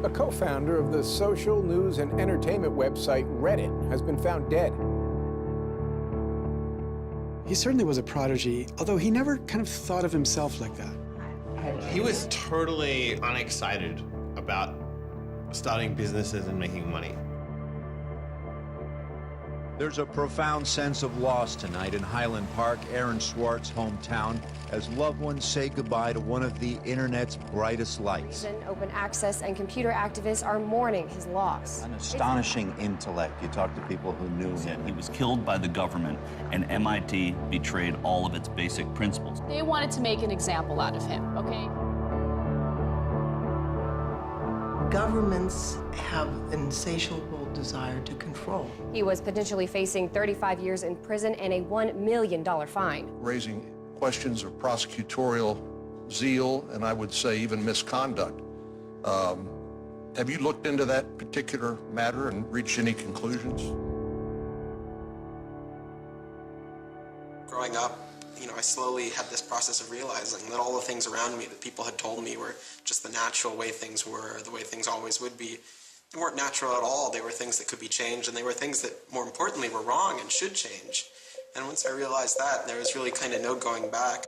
A co-founder of the social news and entertainment website Reddit has been found dead. He certainly was a prodigy, although he never kind of thought of himself like that. He was totally unexcited about starting businesses and making money. There's a profound sense of loss tonight in Highland Park, Aaron Swartz' hometown, as loved ones say goodbye to one of the internet's brightest lights. Open access and computer activists are mourning his loss. An astonishing intellect. You talk to people who knew him. He was killed by the government, and MIT betrayed all of its basic principles. They wanted to make an example out of him, okay? Governments have an insatiable desire to control. He was potentially facing 35 years in prison and a $1 million fine. Raising questions of prosecutorial zeal, and I would say even misconduct. Have you looked into that particular matter and reached any conclusions? Growing up, I slowly had this process of realizing that all the things around me that people had told me were just the natural way things were, the way things always would be. They weren't natural at all. They were things that could be changed, and they were things that, more importantly, were wrong and should change. And once I realized that, there was really kind of no going back.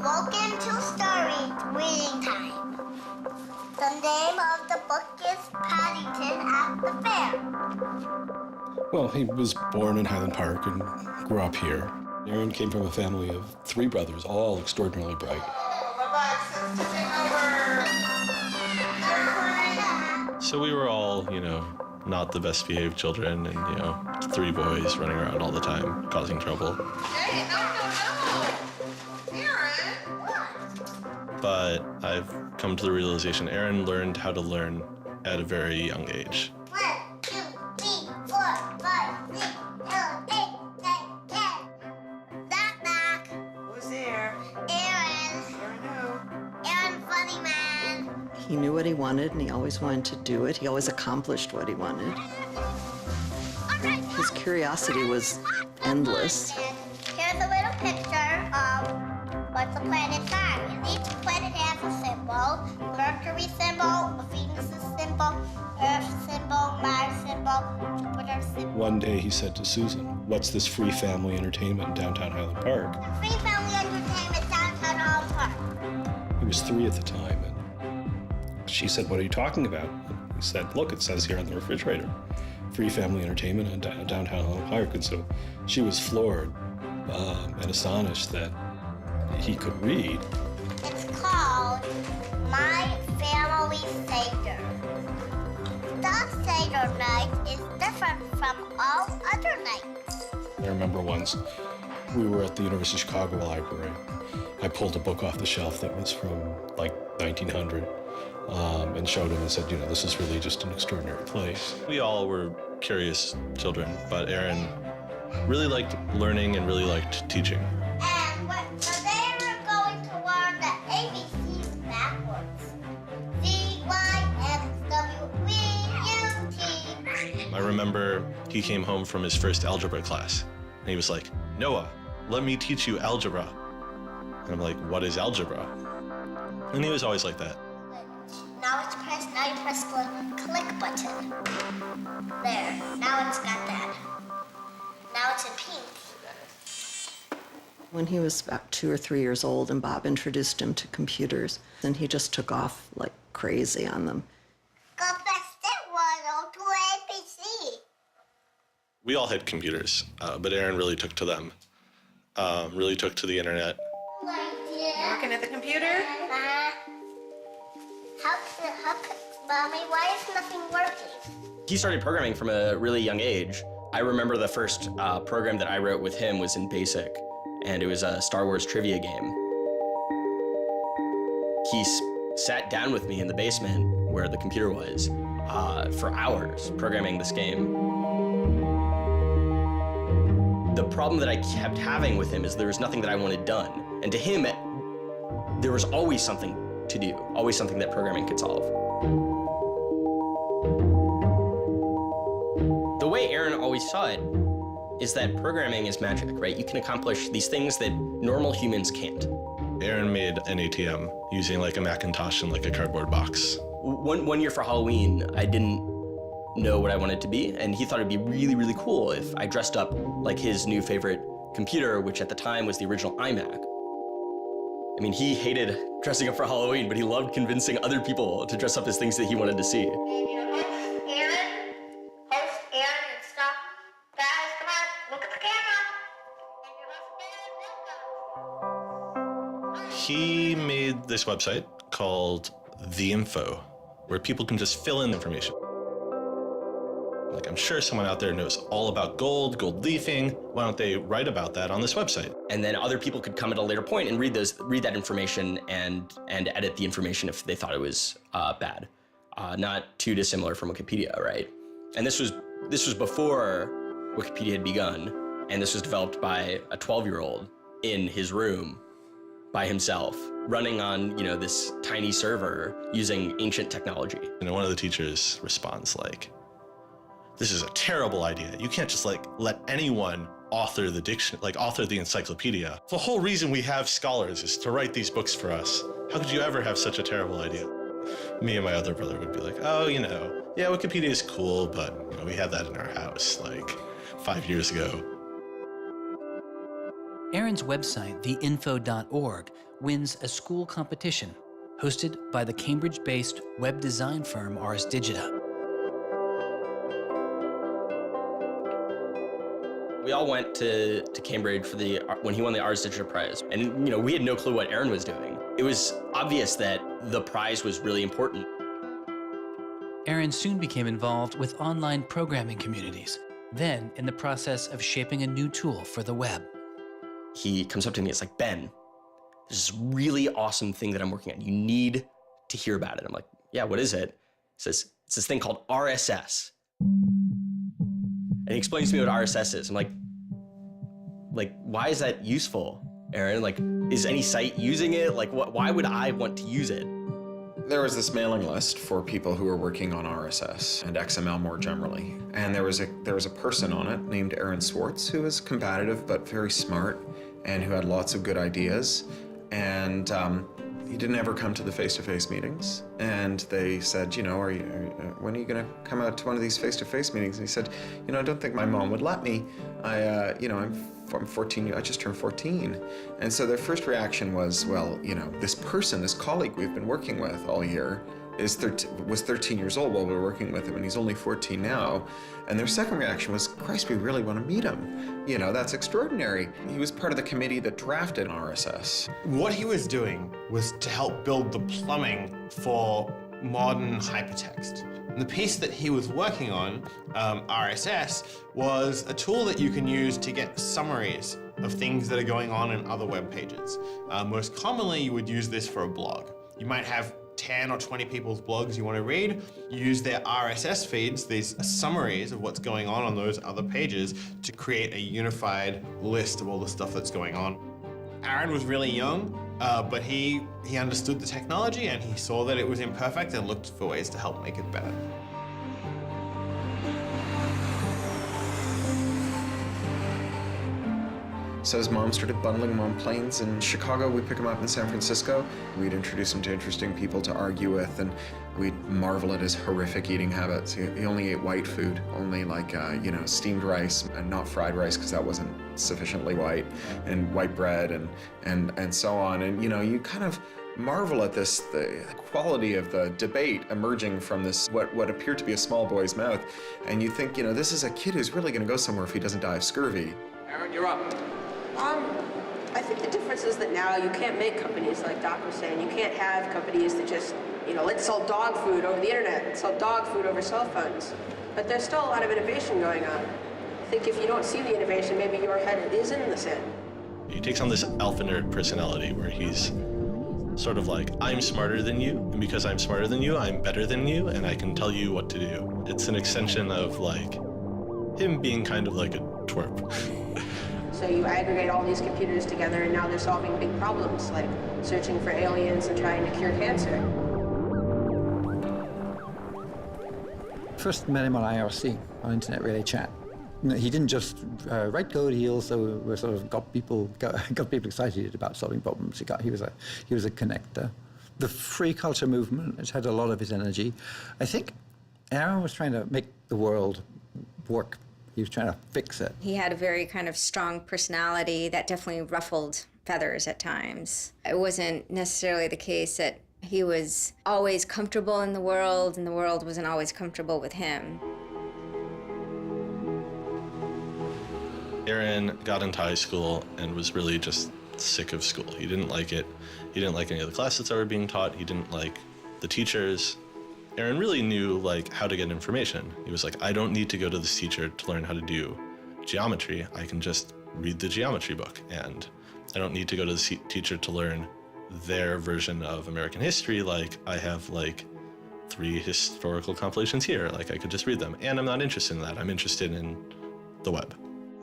Welcome to Story Reading Time. The name of the book is Paddington at the Fair. Well, he was born in Highland Park and grew up here. Aaron came from a family of 3 brothers, all extraordinarily bright. So we were all, not the best behaved children and, 3 boys running around all the time, causing trouble. Hey, no. But I've come to the realization Aaron learned how to learn at a very young age. 1, 2, 3, 4, 5, 6, 7, 8, 9, 10. Knock, knock. Who's there? Aaron. Aaron who? Aaron, funny man. He knew what he wanted, and he always wanted to do it. He always accomplished what he wanted. His curiosity was endless. Here's a little picture of what the planets are. And each planet has a symbol. Mercury symbol, Venus symbol, Earth symbol, Mars symbol, Jupiter symbol. One day he said to Susan, "What's this free family entertainment in downtown Highland Park?" Free family entertainment downtown Highland Park. He was 3 at the time, and she said, "What are you talking about?" And he said, "Look, it says here on the refrigerator, free family entertainment in downtown Highland Park." And so she was floored and astonished that he could read. It's called My Family Seder. That Seder night is different from all other nights. I remember once we were at the University of Chicago Library. I pulled a book off the shelf that was from like 1900 and showed him and said, "This is really just an extraordinary place." We all were curious children, but Aaron really liked learning and really liked teaching. And today we're going to learn the ABCs backwards. Z-Y-X-W-V-U-T. I remember he came home from his first algebra class, and he was like, "Noah, let me teach you algebra." And I'm like, "What is algebra?" And he was always like that. Now you press the click button. There, now it's got that. Now it's in pink. When he was about 2 or 3 years old, and Bob introduced him to computers, and he just took off like crazy on them. Go faster, 102 ABC. We all had computers, but Aaron really took to them, really took to the internet. Working at the computer? Mommy, why is nothing working? He started programming from a really young age. I remember the first program that I wrote with him was in BASIC, and it was a Star Wars trivia game. He sat down with me in the basement where the computer was for hours programming this game. The problem that I kept having with him is there was nothing that I wanted done. And to him, there was always something to do, always something that programming could solve. The way Aaron always saw it is that programming is magic, right? You can accomplish these things that normal humans can't. Aaron made an ATM using like a Macintosh and like a cardboard box. One year for Halloween, I didn't know what I wanted to be, and he thought it'd be really, really cool if I dressed up like his new favorite computer, which at the time was the original iMac. I mean, he hated dressing up for Halloween, but he loved convincing other people to dress up as things that he wanted to see. He made this website called The Info, where people can just fill in information. Like, I'm sure someone out there knows all about gold leafing. Why don't they write about that on this website? And then other people could come at a later point and read that information and edit the information if they thought it was bad. Not too dissimilar from Wikipedia, right? And this was before Wikipedia had begun, and this was developed by a 12-year-old in his room by himself, running on, this tiny server using ancient technology. And one of the teachers responds like, "This is a terrible idea. You can't just let anyone author the encyclopedia. The whole reason we have scholars is to write these books for us. How could you ever have such a terrible idea?" Me and my other brother would be like, "Oh, yeah, Wikipedia is cool, but we had that in our house like 5 years ago." Aaron's website, theinfo.org, wins a school competition hosted by the Cambridge-based web design firm Ars Digita. We all went to Cambridge for when he won the Ars Digita Prize. And, we had no clue what Aaron was doing. It was obvious that the prize was really important. Aaron soon became involved with online programming communities, then in the process of shaping a new tool for the web. He comes up to me, it's like, "Ben, there's this really awesome thing that I'm working on. You need to hear about it." I'm like, "Yeah, what is it?" He says, "It's this thing called RSS." And he explains to me what RSS is. I'm like, why is that useful, Aaron? Is any site using it? Why would I want to use it? There was this mailing list for people who were working on RSS and XML more generally. And there was a person on it named Aaron Swartz who was combative but very smart and who had lots of good ideas. And he didn't ever come to the face-to-face meetings. And they said, when are you going to come out to one of these face-to-face meetings? And he said, I don't think my mom would let me. I'm 14, I just turned 14. And so their first reaction was, well, this colleague we've been working with all year was 13 years old while we were working with him, and he's only 14 now. And their second reaction was, Christ, we really want to meet him. That's extraordinary. He was part of the committee that drafted RSS. What he was doing was to help build the plumbing for modern hypertext. And the piece that he was working on, RSS, was a tool that you can use to get summaries of things that are going on in other web pages. Most commonly, you would use this for a blog. You might have 10 or 20 people's blogs you want to read. You use their RSS feeds, these summaries of what's going on those other pages, to create a unified list of all the stuff that's going on. Aaron was really young, but he understood the technology and he saw that it was imperfect and looked for ways to help make it better. So his mom started bundling him on planes in Chicago. We'd pick him up in San Francisco. We'd introduce him to interesting people to argue with, and we'd marvel at his horrific eating habits. He only ate white food, only steamed rice and not fried rice because that wasn't sufficiently white, and white bread and so on. And you kind of marvel at the quality of the debate emerging from this, what appeared to be a small boy's mouth. And you think, this is a kid who's really going to go somewhere if he doesn't die of scurvy. Aaron, you're up. I think the difference is that now you can't make companies like Doc was saying. You can't have companies that just, let's sell dog food over the internet, let's sell dog food over cell phones. But there's still a lot of innovation going on. I think if you don't see the innovation, maybe your head is in the sand. He takes on this alpha nerd personality where he's sort of like, I'm smarter than you, and because I'm smarter than you, I'm better than you, and I can tell you what to do. It's an extension of him being kind of like a twerp. So you aggregate all these computers together and now they're solving big problems like searching for aliens and trying to cure cancer. First met him on IRC, on Internet Relay Chat. He didn't just write code. He also sort of got people excited about solving problems. He was a connector. The free culture movement has had a lot of his energy. I think Aaron was trying to make the world work. He was trying to fix it. He had a very kind of strong personality that definitely ruffled feathers at times. It wasn't necessarily the case that he was always comfortable in the world and the world wasn't always comfortable with him. Aaron got into high school and was really just sick of school. He didn't like it. He didn't like any of the classes that were being taught. He didn't like the teachers. Aaron really knew how to get information. He was like, I don't need to go to this teacher to learn how to do geometry. I can just read the geometry book, and I don't need to go to the teacher to learn their version of American history. I have 3 historical compilations here. I could just read them, and I'm not interested in that. I'm interested in the web.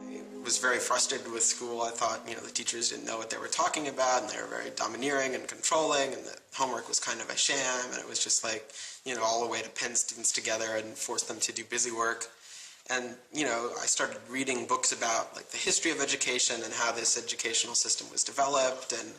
I was very frustrated with school. I thought, the teachers didn't know what they were talking about, and they were very domineering and controlling, and the homework was kind of a sham, and it was just all a way to pin students together and force them to do busy work. And, I started reading books about the history of education and how this educational system was developed, and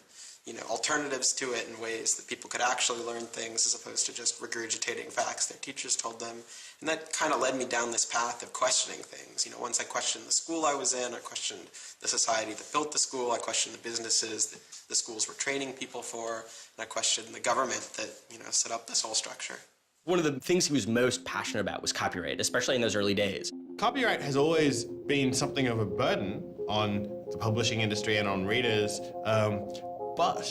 alternatives to it in ways that people could actually learn things as opposed to just regurgitating facts their teachers told them. And that kind of led me down this path of questioning things. Once I questioned the school I was in, I questioned the society that built the school, I questioned the businesses that the schools were training people for, and I questioned the government that, set up this whole structure. One of the things he was most passionate about was copyright, especially in those early days. Copyright has always been something of a burden on the publishing industry and on readers, but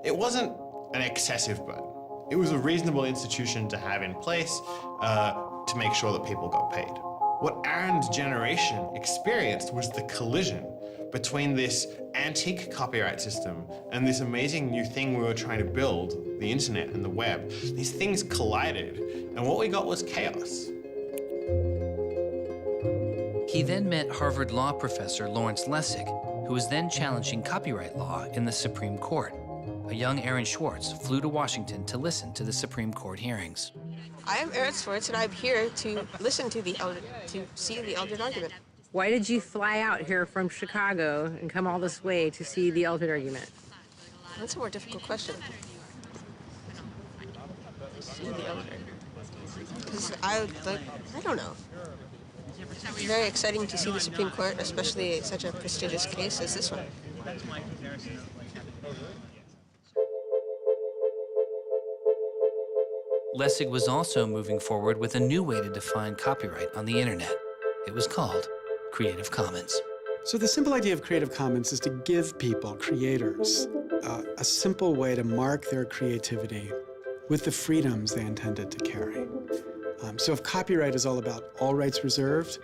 it wasn't an excessive burden. It was a reasonable institution to have in place to make sure that people got paid. What Aaron's generation experienced was the collision between this antique copyright system and this amazing new thing we were trying to build, the internet and the web. These things collided, and what we got was chaos. He then met Harvard law professor Lawrence Lessig, who was then challenging copyright law in the Supreme Court. A young Aaron Swartz flew to Washington to listen to the Supreme Court hearings. I am Aaron Swartz, and I'm here to listen to see the Eldred argument. Why did you fly out here from Chicago and come all this way to see the Eldred argument? That's a more difficult question. See the Eldred. Because I don't know. It's very exciting to see the Supreme Court, especially such a prestigious case as this one. Lessig was also moving forward with a new way to define copyright on the internet. It was called Creative Commons. So the simple idea of Creative Commons is to give people, creators, a simple way to mark their creativity with the freedoms they intended to carry. So if copyright is all about all rights reserved,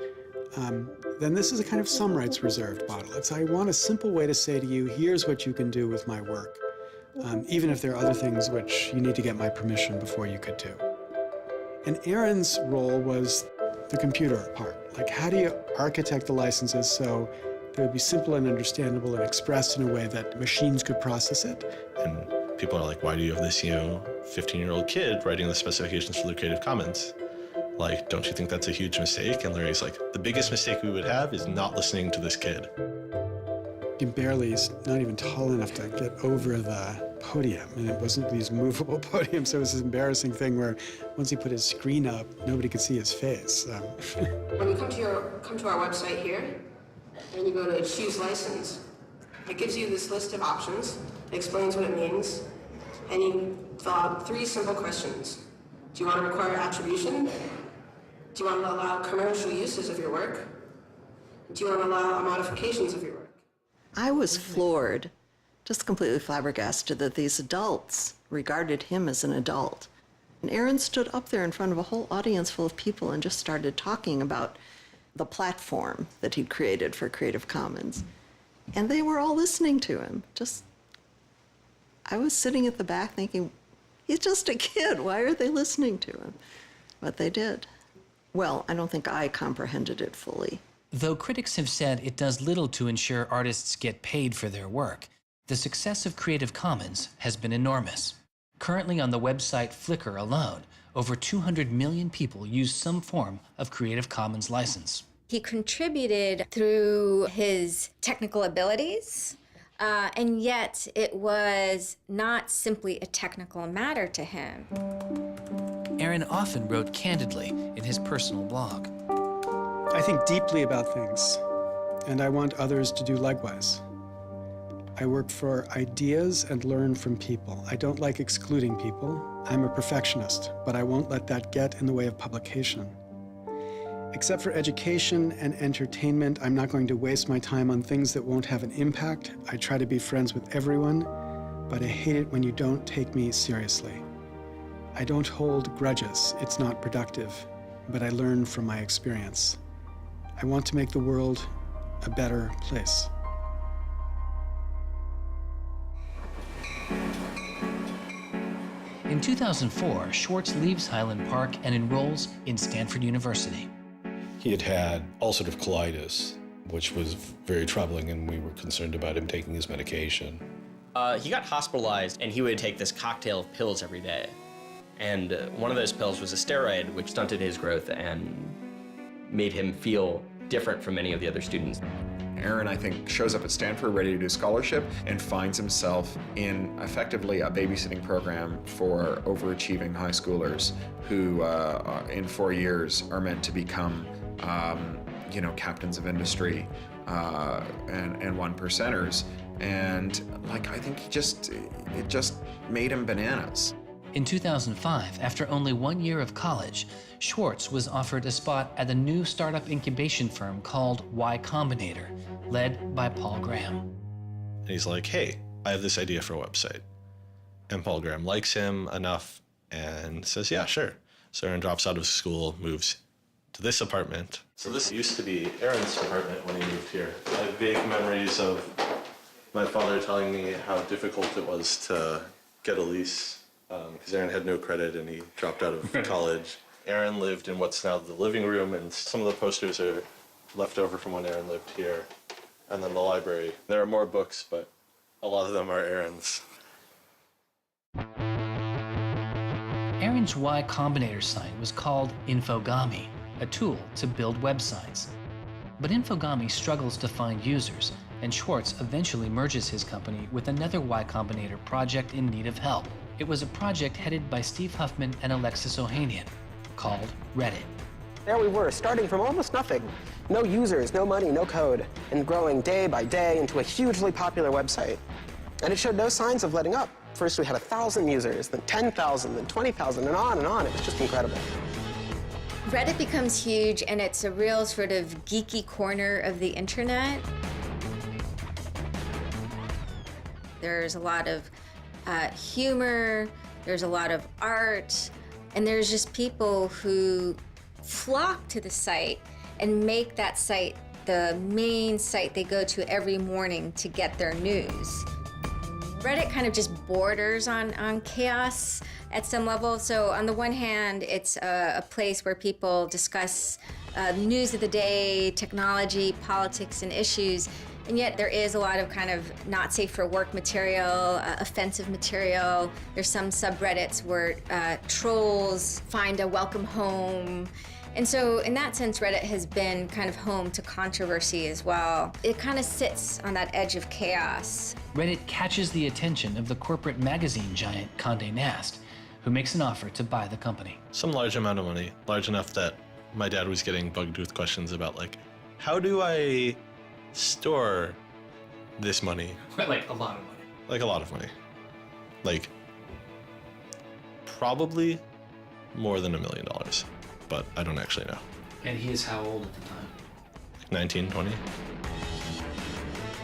then this is a kind of some rights reserved model. It's I want a simple way to say to you, here's what you can do with my work, even if there are other things which you need to get my permission before you could do. And Aaron's role was the computer part. How do you architect the licenses so they would be simple and understandable and expressed in a way that machines could process it? And people are like, why do you have this, 15-year-old kid writing the specifications for the Creative Commons? Don't you think that's a huge mistake? And Larry's like, the biggest mistake we would have is not listening to this kid. He's not even tall enough to get over the podium, and it wasn't these movable podiums, so it was this embarrassing thing where once he put his screen up, nobody could see his face. When you come to our website here, and you go to choose license, it gives you this list of options, it explains what it means, and you fill out 3 simple questions. Do you want to require attribution? Do you want to allow commercial uses of your work? Do you want to allow modifications of your work? I was floored, just completely flabbergasted that these adults regarded him as an adult. And Aaron stood up there in front of a whole audience full of people and just started talking about the platform that he'd created for Creative Commons. And they were all listening to him. I was sitting at the back thinking, he's just a kid. Why are they listening to him? But they did. Well, I don't think I comprehended it fully. Though critics have said it does little to ensure artists get paid for their work, the success of Creative Commons has been enormous. Currently on the website Flickr alone, over 200 million people use some form of Creative Commons license. He contributed through his technical abilities, and yet it was not simply a technical matter to him. Aaron often wrote candidly in his personal blog. I think deeply about things, and I want others to do likewise. I work for ideas and learn from people. I don't like excluding people. I'm a perfectionist, but I won't let that get in the way of publication. Except for education and entertainment, I'm not going to waste my time on things that won't have an impact. I try to be friends with everyone, but I hate it when you don't take me seriously. I don't hold grudges. It's not productive, but I learn from my experience. I want to make the world a better place. In 2004, Swartz leaves Highland Park and enrolls in Stanford University. He had had ulcerative colitis, which was very troubling, and we were concerned about him taking his medication. He got hospitalized, and he would take this cocktail of pills every day. And one of those pills was a steroid, which stunted his growth and made him feel different from many of the other students. Aaron, I think, shows up at Stanford ready to do scholarship and finds himself in effectively a babysitting program for overachieving high schoolers who, in 4 years, are meant to become, captains of industry and one percenters. And I think it just made him bananas. In 2005, after only 1 year of college, Swartz was offered a spot at a new startup incubation firm called Y Combinator, led by Paul Graham. And he's like, hey, I have this idea for a website. And Paul Graham likes him enough and says, yeah, sure. So Aaron drops out of school, moves to this apartment. So this used to be Aaron's apartment when he moved here. I have vague memories of my father telling me how difficult it was to get a lease because Aaron had no credit and he dropped out of college. Aaron lived in what's now the living room, and some of the posters are left over from when Aaron lived here. And then the library. There are more books, but a lot of them are Aaron's. Aaron's Y Combinator site was called Infogami, a tool to build websites. But Infogami struggles to find users, and Swartz eventually merges his company with another Y Combinator project in need of help. It was a project headed by Steve Huffman and Alexis Ohanian, called Reddit. There we were, starting from almost nothing. No users, no money, no code, and growing day by day into a hugely popular website. And it showed no signs of letting up. First we had 1,000 users, then 10,000, then 20,000, and on and on. It was just incredible. Reddit becomes huge, and it's a real sort of geeky corner of the internet. There's a lot of humor, there's a lot of art, and there's just people who flock to the site and make that site the main site they go to every morning to get their news. Reddit kind of just borders on chaos at some level. So on the one hand, it's a place where people discuss news of the day, technology, politics, and issues. And yet there is a lot of kind of not safe for work material, offensive material. There's some subreddits where trolls find a welcome home. And so in that sense, Reddit has been kind of home to controversy as well. It kind of sits on that edge of chaos. Reddit catches the attention of the corporate magazine giant Condé Nast, who makes an offer to buy the company. Some large amount of money, large enough that my dad was getting bugged with questions about how do I store this money? Like a lot of money. Like a lot of money. Probably more than $1 million, but I don't actually know. And he is how old at the time? 19, 20.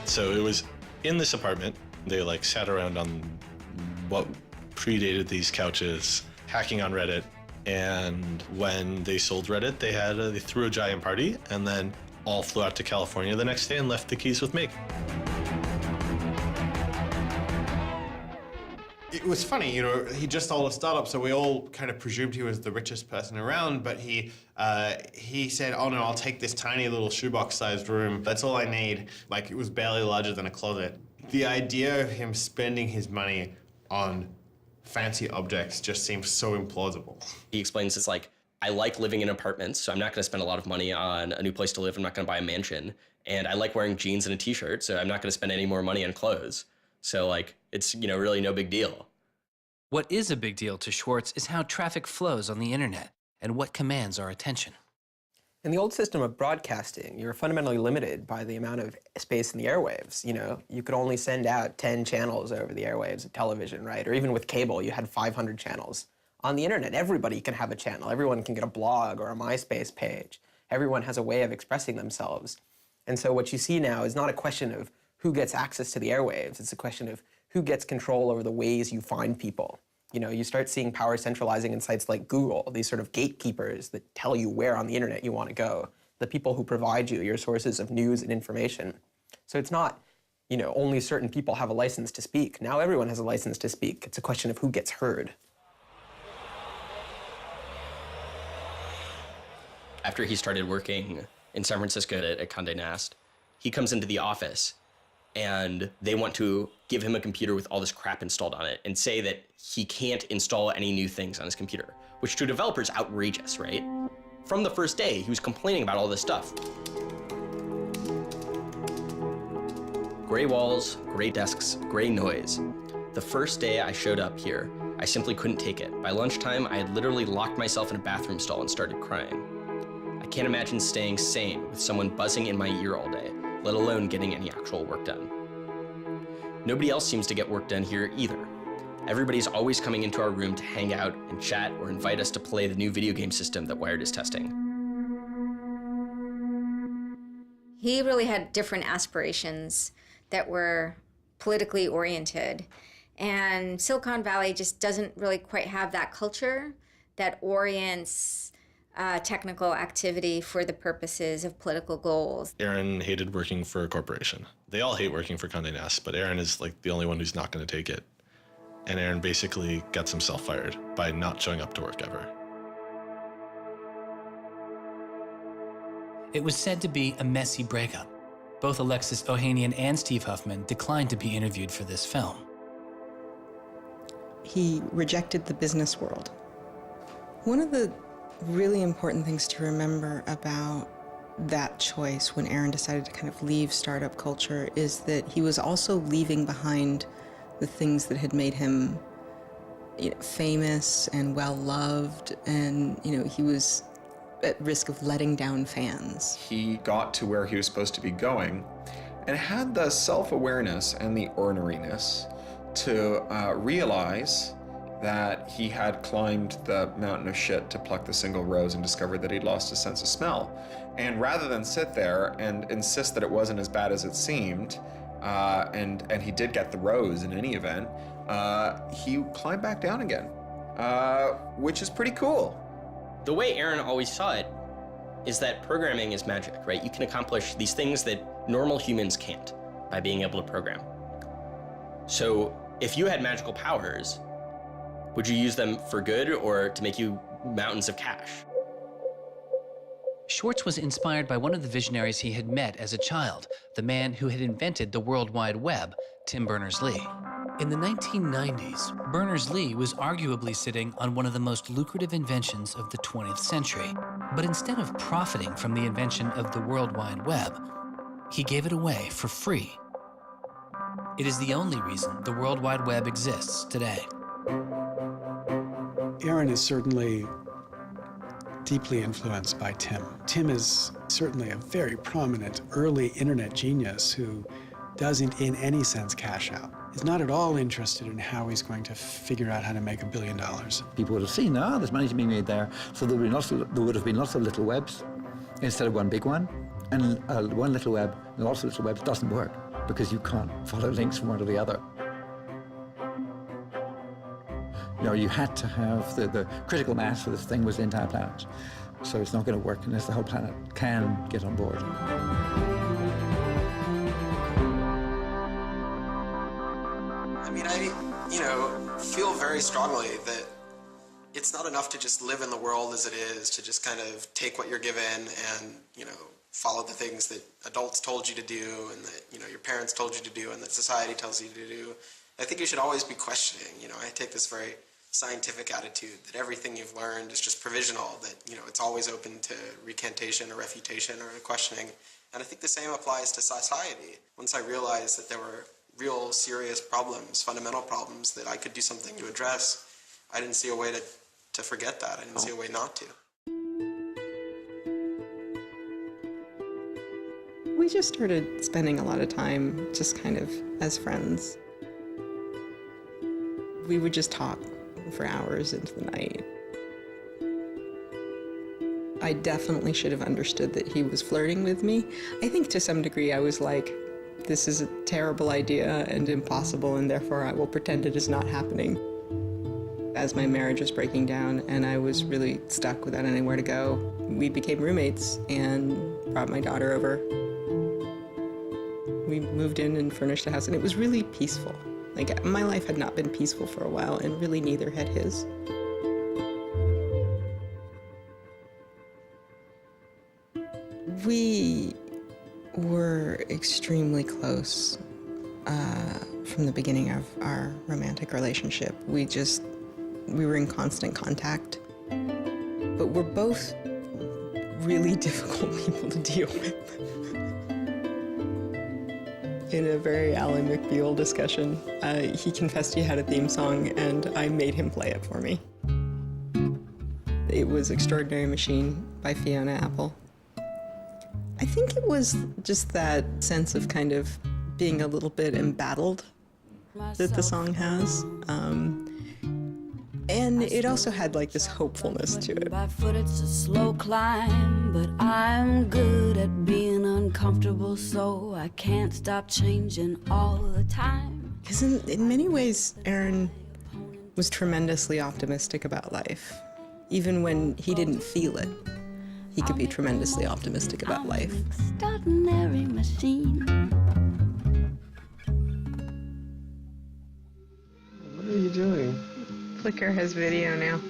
So it was in this apartment. They sat around on what predated these couches, hacking on Reddit. And when they sold Reddit, they threw a giant party and then all flew out to California the next day and left the keys with me. It was funny, he just sold a startup, so we all kind of presumed he was the richest person around, but he said, oh no, I'll take this tiny little shoebox-sized room. That's all I need. It was barely larger than a closet. The idea of him spending his money on fancy objects just seems so implausible. He explains it's I like living in apartments, so I'm not going to spend a lot of money on a new place to live. I'm not going to buy a mansion. And I like wearing jeans and a t-shirt, so I'm not going to spend any more money on clothes. So like, it's, you know, really no big deal. What is a big deal to Swartz is how traffic flows on the internet and what commands our attention. In the old system of broadcasting, you were fundamentally limited by the amount of space in the airwaves. You know, you could only send out 10 channels over the airwaves of television, right? Or even with cable, you had 500 channels. On the internet, everybody can have a channel. Everyone can get a blog or a MySpace page. Everyone has a way of expressing themselves. And so what you see now is not a question of who gets access to the airwaves. It's a question of who gets control over the ways you find people. You know, you start seeing power centralizing in sites like Google, these sort of gatekeepers that tell you where on the internet you want to go, the people who provide you your sources of news and information. So it's not, you know, only certain people have a license to speak. Now everyone has a license to speak. It's a question of who gets heard. After he started working in San Francisco at Condé Nast, he comes into the office and they want to give him a computer with all this crap installed on it and say that he can't install any new things on his computer, which to a developer is outrageous, right? From the first day, he was complaining about all this stuff. Gray walls, gray desks, gray noise. The first day I showed up here, I simply couldn't take it. By lunchtime, I had literally locked myself in a bathroom stall and started crying. I can't imagine staying sane with someone buzzing in my ear all day, let alone getting any actual work done. Nobody else seems to get work done here either. Everybody's always coming into our room to hang out and chat or invite us to play the new video game system that Wired is testing. He really had different aspirations that were politically oriented. And Silicon Valley just doesn't really quite have that culture that orients technical activity for the purposes of political goals. Aaron hated working for a corporation. They all hate working for Condé Nast, but Aaron is like the only one who's not going to take it. And Aaron basically gets himself fired by not showing up to work ever. It was said to be a messy breakup. Both Alexis Ohanian and Steve Huffman declined to be interviewed for this film. He rejected the business world. One of the really important things to remember about that choice when Aaron decided to kind of leave startup culture is that he was also leaving behind the things that had made him, you know, famous and well-loved, and, you know, he was at risk of letting down fans. He got to where he was supposed to be going and had the self-awareness and the orneriness to realize that he had climbed the mountain of shit to pluck the single rose and discovered that he'd lost his sense of smell. And rather than sit there and insist that it wasn't as bad as it seemed, and he did get the rose in any event, he climbed back down again, which is pretty cool. The way Aaron always saw it is that programming is magic, right? You can accomplish these things that normal humans can't by being able to program. So if you had magical powers, would you use them for good or to make you mountains of cash? Swartz was inspired by one of the visionaries he had met as a child, the man who had invented the World Wide Web, Tim Berners-Lee. In the 1990s, Berners-Lee was arguably sitting on one of the most lucrative inventions of the 20th century. But instead of profiting from the invention of the World Wide Web, he gave it away for free. It is the only reason the World Wide Web exists today. Aaron is certainly deeply influenced by Tim. Tim is certainly a very prominent early internet genius who doesn't in any sense cash out. He's not at all interested in how he's going to figure out how to make $1 billion. People would have seen, there's money being made there. So there would have been lots of little webs instead of one big one. And one little web and lots of little webs doesn't work because you can't follow links from one to the other. You know, you had to have the critical mass for this thing was the entire planet. So it's not going to work unless the whole planet can get on board. I mean, I feel very strongly that it's not enough to just live in the world as it is, to just kind of take what you're given and, follow the things that adults told you to do and that, your parents told you to do and that society tells you to do. I think you should always be questioning. I take this very scientific attitude that everything you've learned is just provisional, that, you know, it's always open to recantation or refutation or questioning. And I think the same applies to society. Once I realized that there were real serious problems, fundamental problems that I could do something to address, I didn't see a way to forget that. I didn't see a way not to. We just started spending a lot of time just kind of as friends. We would just talk for hours into the night. I definitely should have understood that he was flirting with me. I think to some degree I was like, this is a terrible idea and impossible, and therefore I will pretend it is not happening. As my marriage was breaking down and I was really stuck without anywhere to go, we became roommates and brought my daughter over. We moved in and furnished a house, and it was really peaceful. Like, my life had not been peaceful for a while, and really neither had his. We were extremely close from the beginning of our romantic relationship. We were in constant contact, but we're both really difficult people to deal with. In a very Alan McBeal discussion, he confessed he had a theme song, and I made him play it for me. It was Extraordinary Machine by Fiona Apple. I think it was just that sense of kind of being a little bit embattled that the song has. And it also had like this hopefulness to it. By foot it's a slow climb, but I'm good at being uncomfortable, so I can't stop changing all the time. Because in many ways, Aaron was tremendously optimistic about life. Even when he didn't feel it, he could be tremendously optimistic about life. Extraordinary machine. What are you doing? Flickr has video now.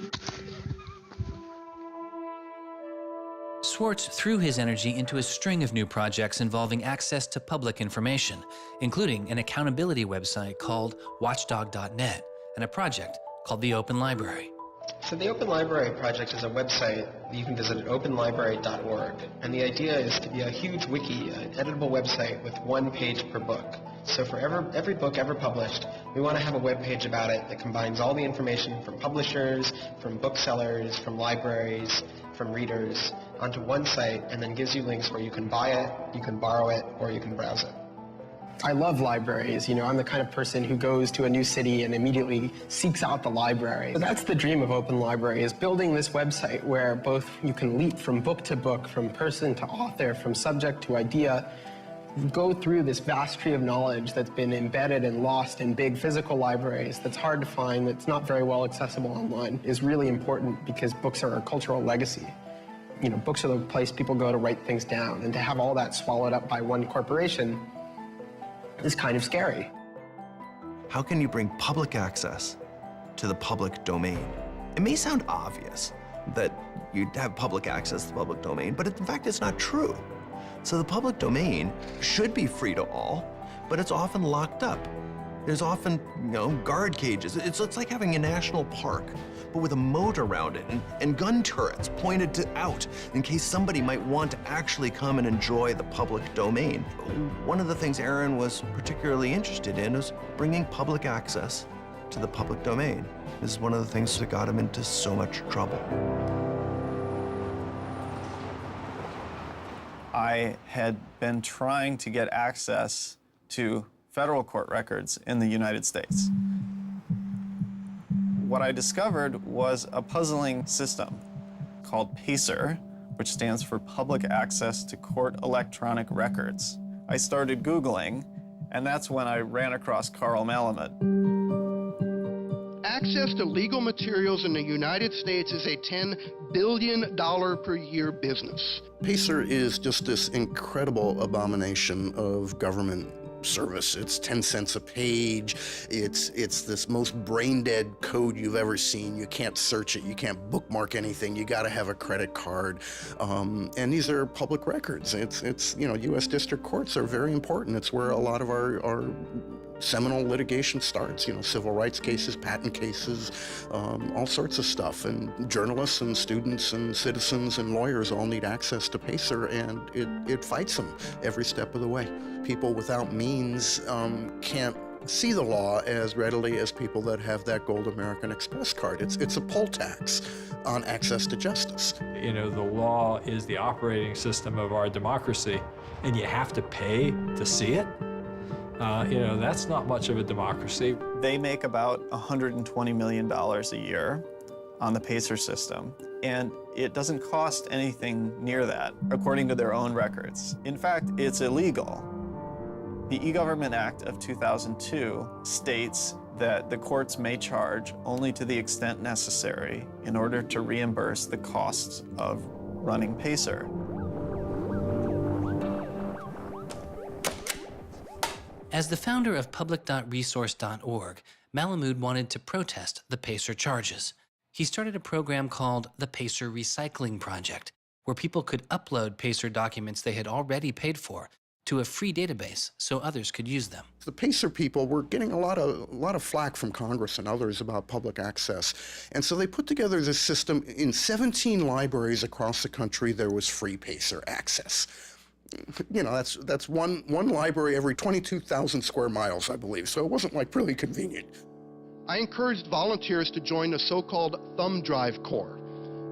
Swartz threw his energy into a string of new projects involving access to public information, including an accountability website called watchdog.net and a project called the Open Library. So the Open Library project is a website that you can visit at openlibrary.org. And the idea is to be a huge wiki, an editable website with one page per book. So for every book ever published, we want to have a web page about it that combines all the information from publishers, from booksellers, from libraries, from readers onto one site, and then gives you links where you can buy it, you can borrow it, or you can browse it. I love libraries. You know, I'm the kind of person who goes to a new city and immediately seeks out the library. So that's the dream of Open Library, is building this website where both you can leap from book to book, from person to author, from subject to idea, go through this vast tree of knowledge that's been embedded and lost in big physical libraries, that's hard to find, that's not very well accessible online, is really important because books are a cultural legacy. You know, books are the place people go to write things down, and to have all that swallowed up by one corporation is kind of scary. How can you bring public access to the public domain? It may sound obvious that you'd have public access to the public domain, but in fact, it's not true. So the public domain should be free to all, but it's often locked up. There's often, guard cages. It's like having a national park, but with a moat around it and gun turrets pointed out in case somebody might want to actually come and enjoy the public domain. One of the things Aaron was particularly interested in is bringing public access to the public domain. This is one of the things that got him into so much trouble. I had been trying to get access to federal court records in the United States. What I discovered was a puzzling system called PACER, which stands for Public Access to Court Electronic Records. I started Googling, and that's when I ran across Carl Malamud. Access to legal materials in the United States is a $10 billion per year business. PACER is just this incredible abomination of government service. It's 10 cents a page. It's this most brain-dead code you've ever seen. You can't search it. You can't bookmark anything. You got to have a credit card. And these are public records. It's U.S. district courts are very important. It's where a lot of our seminal litigation starts, civil rights cases, patent cases, all sorts of stuff. And journalists and students and citizens and lawyers all need access to PACER, and it fights them every step of the way. People without means can't see the law as readily as people that have that gold American Express card. It's a poll tax on access to justice. The law is the operating system of our democracy, and you have to pay to see it. That's not much of a democracy. They make about $120 million a year on the PACER system, and it doesn't cost anything near that, according to their own records. In fact, it's illegal. The E-Government Act of 2002 states that the courts may charge only to the extent necessary in order to reimburse the costs of running PACER. As the founder of public.resource.org, Malamud wanted to protest the PACER charges. He started a program called the PACER Recycling Project, where people could upload PACER documents they had already paid for to a free database so others could use them. The PACER people were getting a lot of flack from Congress and others about public access. And so they put together this system. In 17 libraries across the country, there was free PACER access. That's one library every 22,000 square miles, I believe. So it wasn't like really convenient. I encouraged volunteers to join the so-called thumb drive corps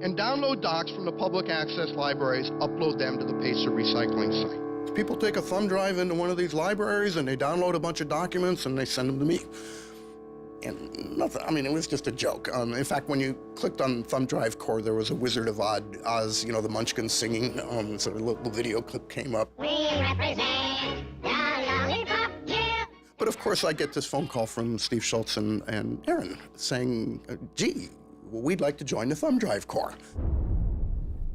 and download docs from the public access libraries, upload them to the PACER recycling site. People take a thumb drive into one of these libraries and they download a bunch of documents and they send them to me. And nothing, it was just a joke. In fact, when you clicked on Thumb Drive Core, there was a Wizard of Oz, the Munchkins singing, so a little video clip came up. We represent the lollipop, yeah. But of course, I get this phone call from Steve Schultz and Aaron saying, gee, we'd like to join the Thumb Drive Core.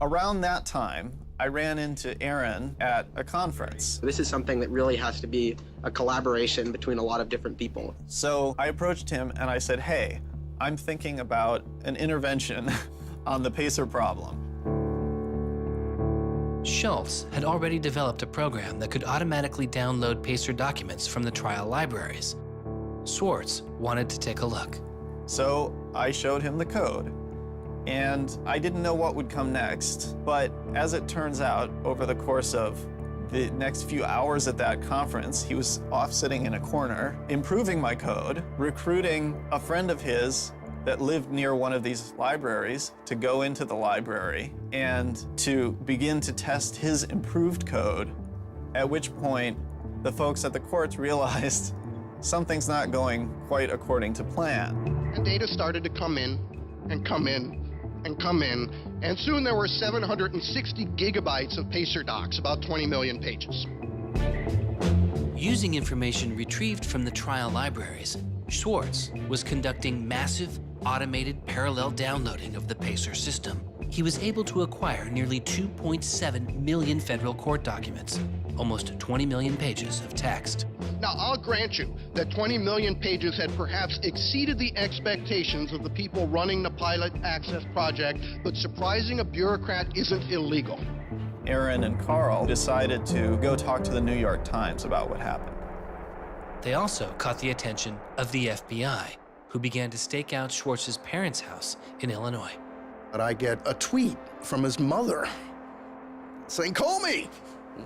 Around that time, I ran into Aaron at a conference. This is something that really has to be a collaboration between a lot of different people. So I approached him and I said, hey, I'm thinking about an intervention on the PACER problem. Schultz had already developed a program that could automatically download PACER documents from the trial libraries. Swartz wanted to take a look. So I showed him the code. And I didn't know what would come next, but as it turns out, over the course of the next few hours at that conference, he was off sitting in a corner, improving my code, recruiting a friend of his that lived near one of these libraries to go into the library and to begin to test his improved code, at which point the folks at the courts realized something's not going quite according to plan. And data started to come in and come in and come in, and soon there were 760 gigabytes of PACER docs, about 20 million pages. Using information retrieved from the trial libraries, Swartz was conducting massive, automated parallel downloading of the PACER system. He was able to acquire nearly 2.7 million federal court documents, almost 20 million pages of text. Now, I'll grant you that 20 million pages had perhaps exceeded the expectations of the people running the Pilot Access Project, but surprising a bureaucrat isn't illegal. Aaron and Carl decided to go talk to the New York Times about what happened. They also caught the attention of the FBI, who began to stake out Schwartz's parents' house in Illinois. But I get a tweet from his mother saying, call me.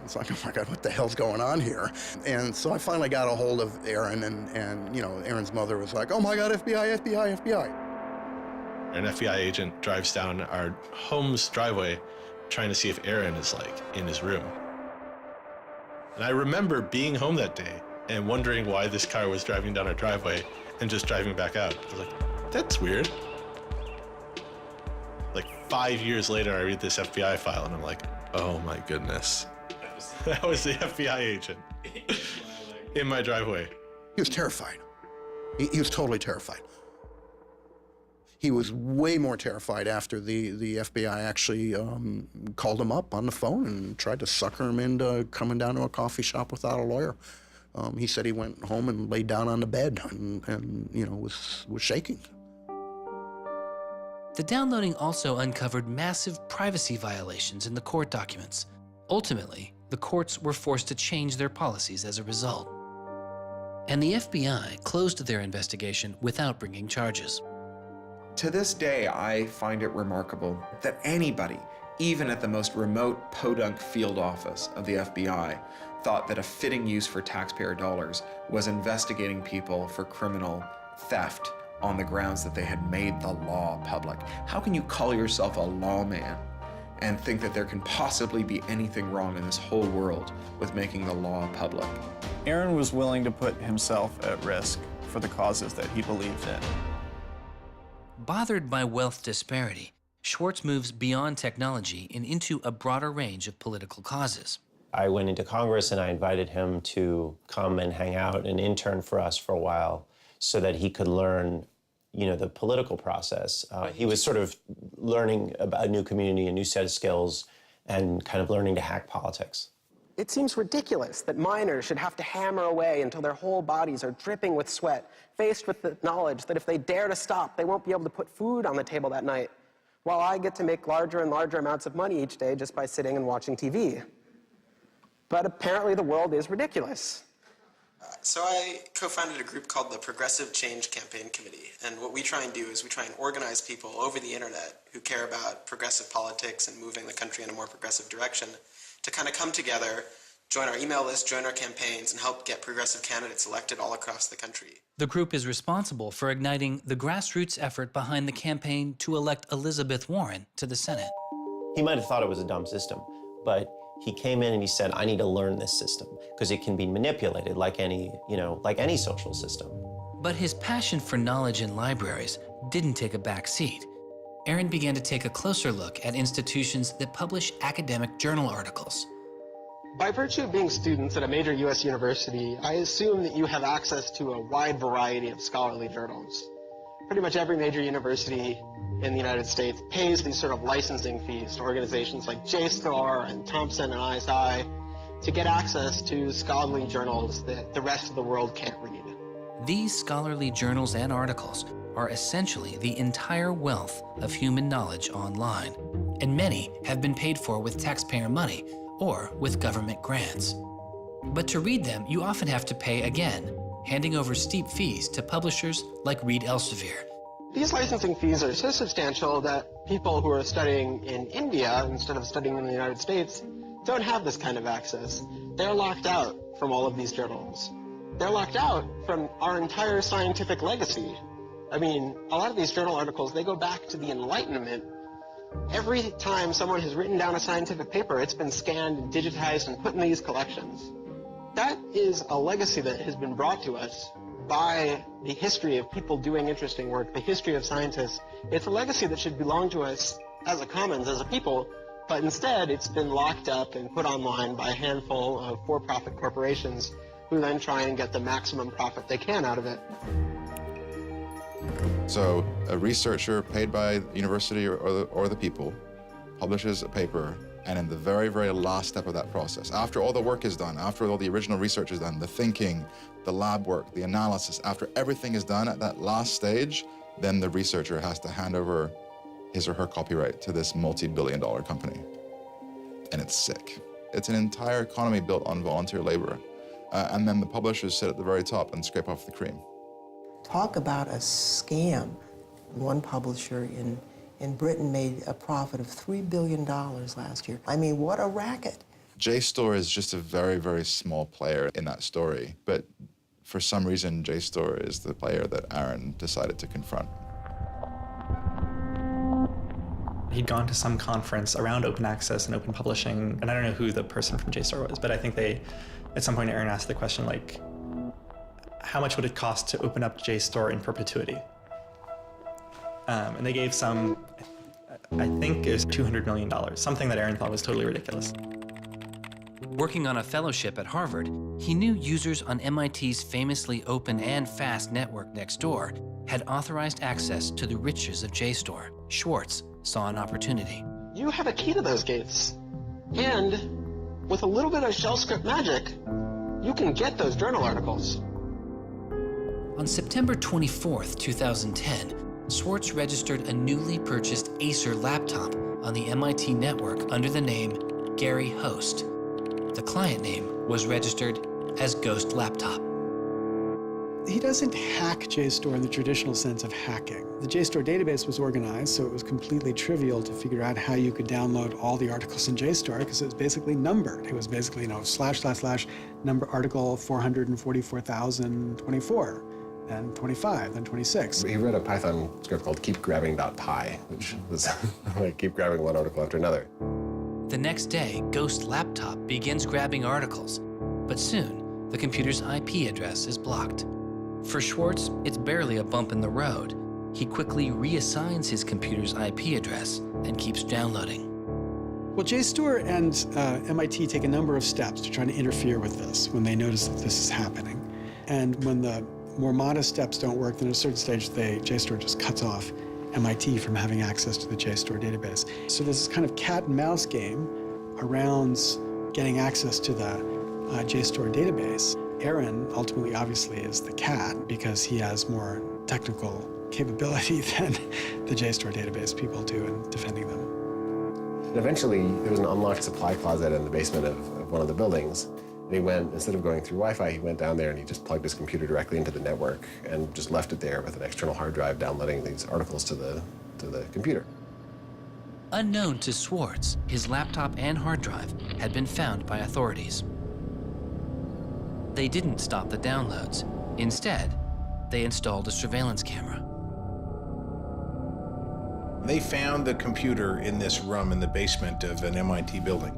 It's like, oh my God, what the hell's going on here? And so I finally got a hold of Aaron, and Aaron's mother was like, oh my God, FBI, FBI, FBI. An FBI agent drives down our home's driveway trying to see if Aaron is in his room. And I remember being home that day and wondering why this car was driving down our driveway and just driving back out. I was like, that's weird. 5 years later, I read this FBI file and I'm like, oh my goodness. That was the FBI agent in my driveway. He was terrified. He was totally terrified. He was way more terrified after the FBI actually called him up on the phone and tried to sucker him into coming down to a coffee shop without a lawyer. He said he went home and laid down on the bed and was shaking. The downloading also uncovered massive privacy violations in the court documents. Ultimately, the courts were forced to change their policies as a result. And the FBI closed their investigation without bringing charges. To this day, I find it remarkable that anybody, even at the most remote podunk field office of the FBI, thought that a fitting use for taxpayer dollars was investigating people for criminal theft on the grounds that they had made the law public. How can you call yourself a lawman and think that there can possibly be anything wrong in this whole world with making the law public? Aaron was willing to put himself at risk for the causes that he believed in. Bothered by wealth disparity, Swartz moves beyond technology and into a broader range of political causes. I went into Congress and I invited him to come and hang out and intern for us for a while so that he could learn, the political process. He was sort of learning about a new community, a new set of skills, and kind of learning to hack politics. It seems ridiculous that miners should have to hammer away until their whole bodies are dripping with sweat, faced with the knowledge that if they dare to stop, they won't be able to put food on the table that night, while I get to make larger and larger amounts of money each day just by sitting and watching TV. But apparently the world is ridiculous. So I co-founded a group called the Progressive Change Campaign Committee, and what we try and do is we try and organize people over the internet who care about progressive politics and moving the country in a more progressive direction to kind of come together, join our email list, join our campaigns, and help get progressive candidates elected all across the country. The group is responsible for igniting the grassroots effort behind the campaign to elect Elizabeth Warren to the Senate. He might have thought it was a dumb system, but he came in and he said, I need to learn this system because it can be manipulated like any social system. But his passion for knowledge in libraries didn't take a back seat. Aaron began to take a closer look at institutions that publish academic journal articles. By virtue of being students at a major U.S. university, I assume that you have access to a wide variety of scholarly journals. Pretty much every major university in the United States pays these sort of licensing fees to organizations like JSTOR and Thomson and ISI to get access to scholarly journals that the rest of the world can't read. These scholarly journals and articles are essentially the entire wealth of human knowledge online, and many have been paid for with taxpayer money or with government grants. But to read them, you often have to pay again, handing over steep fees to publishers like Reed Elsevier. These licensing fees are so substantial that people who are studying in India instead of studying in the United States don't have this kind of access. They're locked out from all of these journals. They're locked out from our entire scientific legacy. I mean, a lot of these journal articles, they go back to the Enlightenment. Every time someone has written down a scientific paper, it's been scanned and digitized and put in these collections. That is a legacy that has been brought to us by the history of people doing interesting work, the history of scientists. It's a legacy that should belong to us as a commons, as a people, but instead it's been locked up and put online by a handful of for-profit corporations who then try and get the maximum profit they can out of it. So a researcher paid by the university or the people publishes a paper, and in the very, very last step of that process, after all the work is done, after all the original research is done, the thinking, the lab work, the analysis, after everything is done at that last stage, then the researcher has to hand over his or her copyright to this multi-billion-dollar company. And it's sick. It's an entire economy built on volunteer labor. And then the publishers sit at the very top and scrape off the cream. Talk about a scam. One publisher in Britain made a profit of $3 billion last year. I mean, what a racket. JSTOR is just a very, very small player in that story, but for some reason, JSTOR is the player that Aaron decided to confront. He'd gone to some conference around open access and open publishing, and I don't know who the person from JSTOR was, but I think at some point Aaron asked the question, like, how much would it cost to open up JSTOR in perpetuity? And they gave some, I think it was $200 million, something that Aaron thought was totally ridiculous. Working on a fellowship at Harvard, he knew users on MIT's famously open and fast network Nextdoor had authorized access to the riches of JSTOR. Swartz saw an opportunity. You have a key to those gates. And with a little bit of shell script magic, you can get those journal articles. On September 24th, 2010, Swartz registered a newly purchased Acer laptop on the MIT network under the name Gary Host. The client name was registered as Ghost Laptop. He doesn't hack JSTOR in the traditional sense of hacking. The JSTOR database was organized, so it was completely trivial to figure out how you could download all the articles in JSTOR because it was basically numbered. It was basically, / number article 444,024, then 25, then 26. He wrote a Python script called keepgrabbing.py, which was like keep grabbing one article after another. The next day, Ghost Laptop begins grabbing articles, but soon the computer's IP address is blocked. For Swartz, it's barely a bump in the road. He quickly reassigns his computer's IP address and keeps downloading. Well, JSTOR and MIT take a number of steps to try to interfere with this when they notice that this is happening. And when the more modest steps don't work, then at a certain stage, JSTOR just cuts off MIT from having access to the JSTOR database. So there's this kind of cat and mouse game around getting access to the JSTOR database. Aaron ultimately, obviously, is the cat because he has more technical capability than the JSTOR database people do in defending them. And eventually, there was an unlocked supply closet in the basement of one of the buildings. And he went, instead of going through Wi-Fi, he went down there and he just plugged his computer directly into the network and just left it there with an external hard drive downloading these articles to the computer. Unknown to Swartz, his laptop and hard drive had been found by authorities. They didn't stop the downloads. Instead, they installed a surveillance camera. They found the computer in this room in the basement of an MIT building.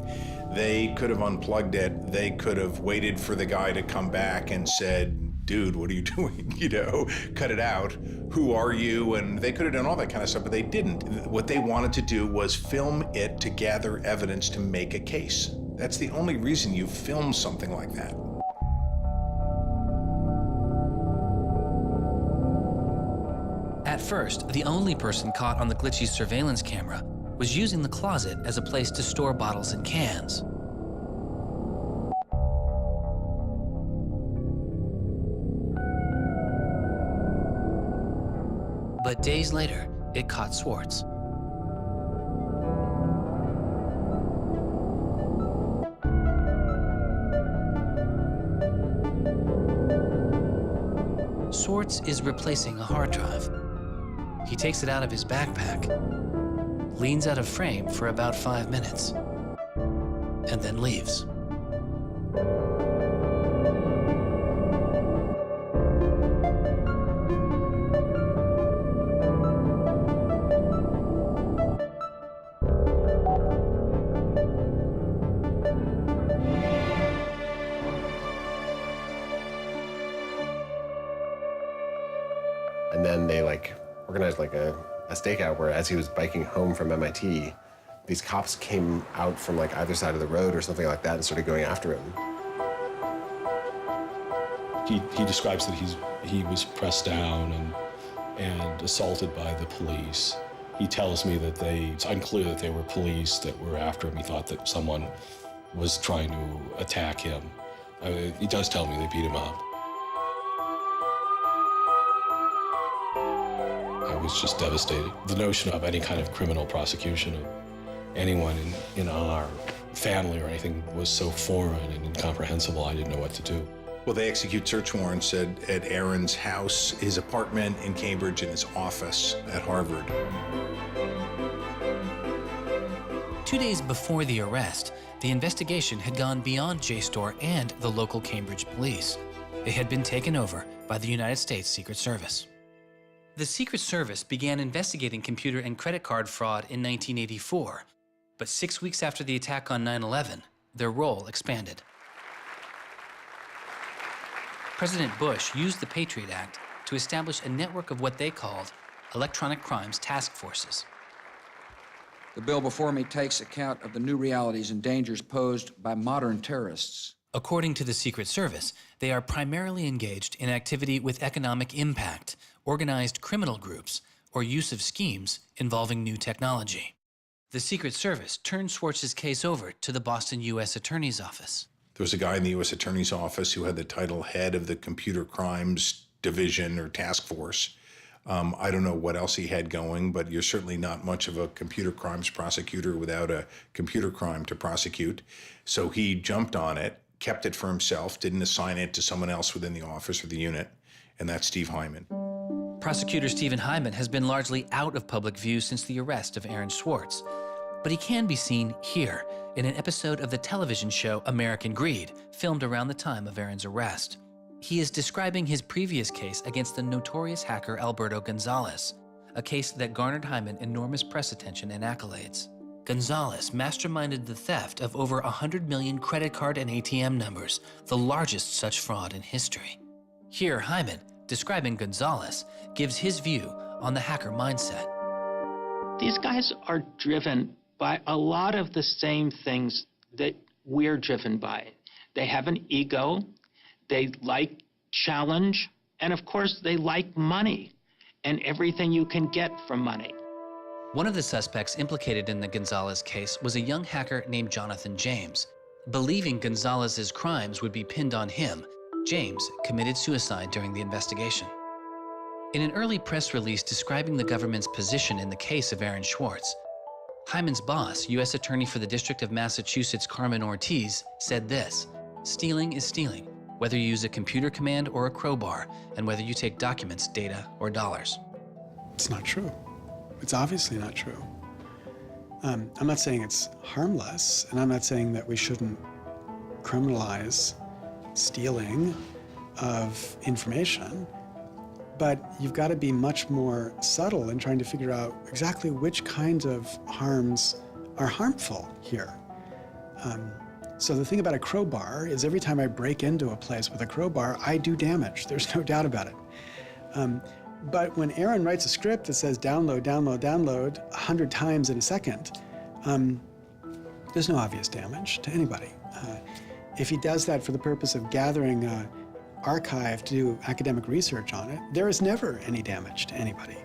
They could have unplugged it. They could have waited for the guy to come back and said, dude, what are you doing? You know, cut it out. Who are you? And they could have done all that kind of stuff, but they didn't. What they wanted to do was film it to gather evidence to make a case. That's the only reason you film something like that. At first, the only person caught on the glitchy surveillance camera was using the closet as a place to store bottles and cans. But days later, it caught Swartz. Swartz is replacing a hard drive. He takes it out of his backpack, leans out of frame for about 5 minutes, and then leaves. And then they organized a stakeout where as he was biking home from MIT, these cops came out from either side of the road or something like that and started going after him. He describes that he was pressed down and assaulted by the police. He tells me that it's unclear that they were police that were after him. He thought that someone was trying to attack him. He does tell me they beat him up. I was just devastated. The notion of any kind of criminal prosecution of anyone in our family or anything was so foreign and incomprehensible, I didn't know what to do. Well, they execute search warrants at Aaron's house, his apartment in Cambridge, and his office at Harvard. 2 days before the arrest, the investigation had gone beyond JSTOR and the local Cambridge police. It had been taken over by the United States Secret Service. The Secret Service began investigating computer and credit card fraud in 1984, but 6 weeks after the attack on 9/11, their role expanded. President Bush used the Patriot Act to establish a network of what they called electronic crimes task forces. The bill before me takes account of the new realities and dangers posed by modern terrorists. According to the Secret Service, they are primarily engaged in activity with economic impact, organized criminal groups, or use of schemes involving new technology. The Secret Service turned Swartz's case over to the Boston U.S. Attorney's Office. There was a guy in the U.S. Attorney's Office who had the title head of the Computer Crimes Division or Task Force. I don't know what else he had going, but you're certainly not much of a computer crimes prosecutor without a computer crime to prosecute. So he jumped on it, kept it for himself, didn't assign it to someone else within the office or the unit, and that's Steve Hyman. Prosecutor Stephen Hyman has been largely out of public view since the arrest of Aaron Swartz, but he can be seen here in an episode of the television show American Greed, filmed around the time of Aaron's arrest. He is describing his previous case against the notorious hacker Alberto Gonzalez, a case that garnered Hyman enormous press attention and accolades. Gonzalez masterminded the theft of over 100 million credit card and ATM numbers, the largest such fraud in history. Here, Hyman, describing Gonzalez, gives his view on the hacker mindset. These guys are driven by a lot of the same things that we're driven by. They have an ego, they like challenge, and of course they like money and everything you can get from money. One of the suspects implicated in the Gonzalez case was a young hacker named Jonathan James. Believing Gonzalez's crimes would be pinned on him, James committed suicide during the investigation. In an early press release describing the government's position in the case of Aaron Swartz, Hyman's boss, U.S. Attorney for the District of Massachusetts Carmen Ortiz, said this: "Stealing is stealing, whether you use a computer command or a crowbar, and whether you take documents, data, or dollars." It's not true. It's obviously not true. I'm not saying it's harmless, and I'm not saying that we shouldn't criminalize stealing of information, but you've got to be much more subtle in trying to figure out exactly which kinds of harms are harmful here. So the thing about a crowbar is every time I break into a place with a crowbar, I do damage. There's no doubt about it. But when Aaron writes a script that says download, download, download 100 times in a second, there's no obvious damage to anybody. If he does that for the purpose of gathering an archive to do academic research on it, there is never any damage to anybody.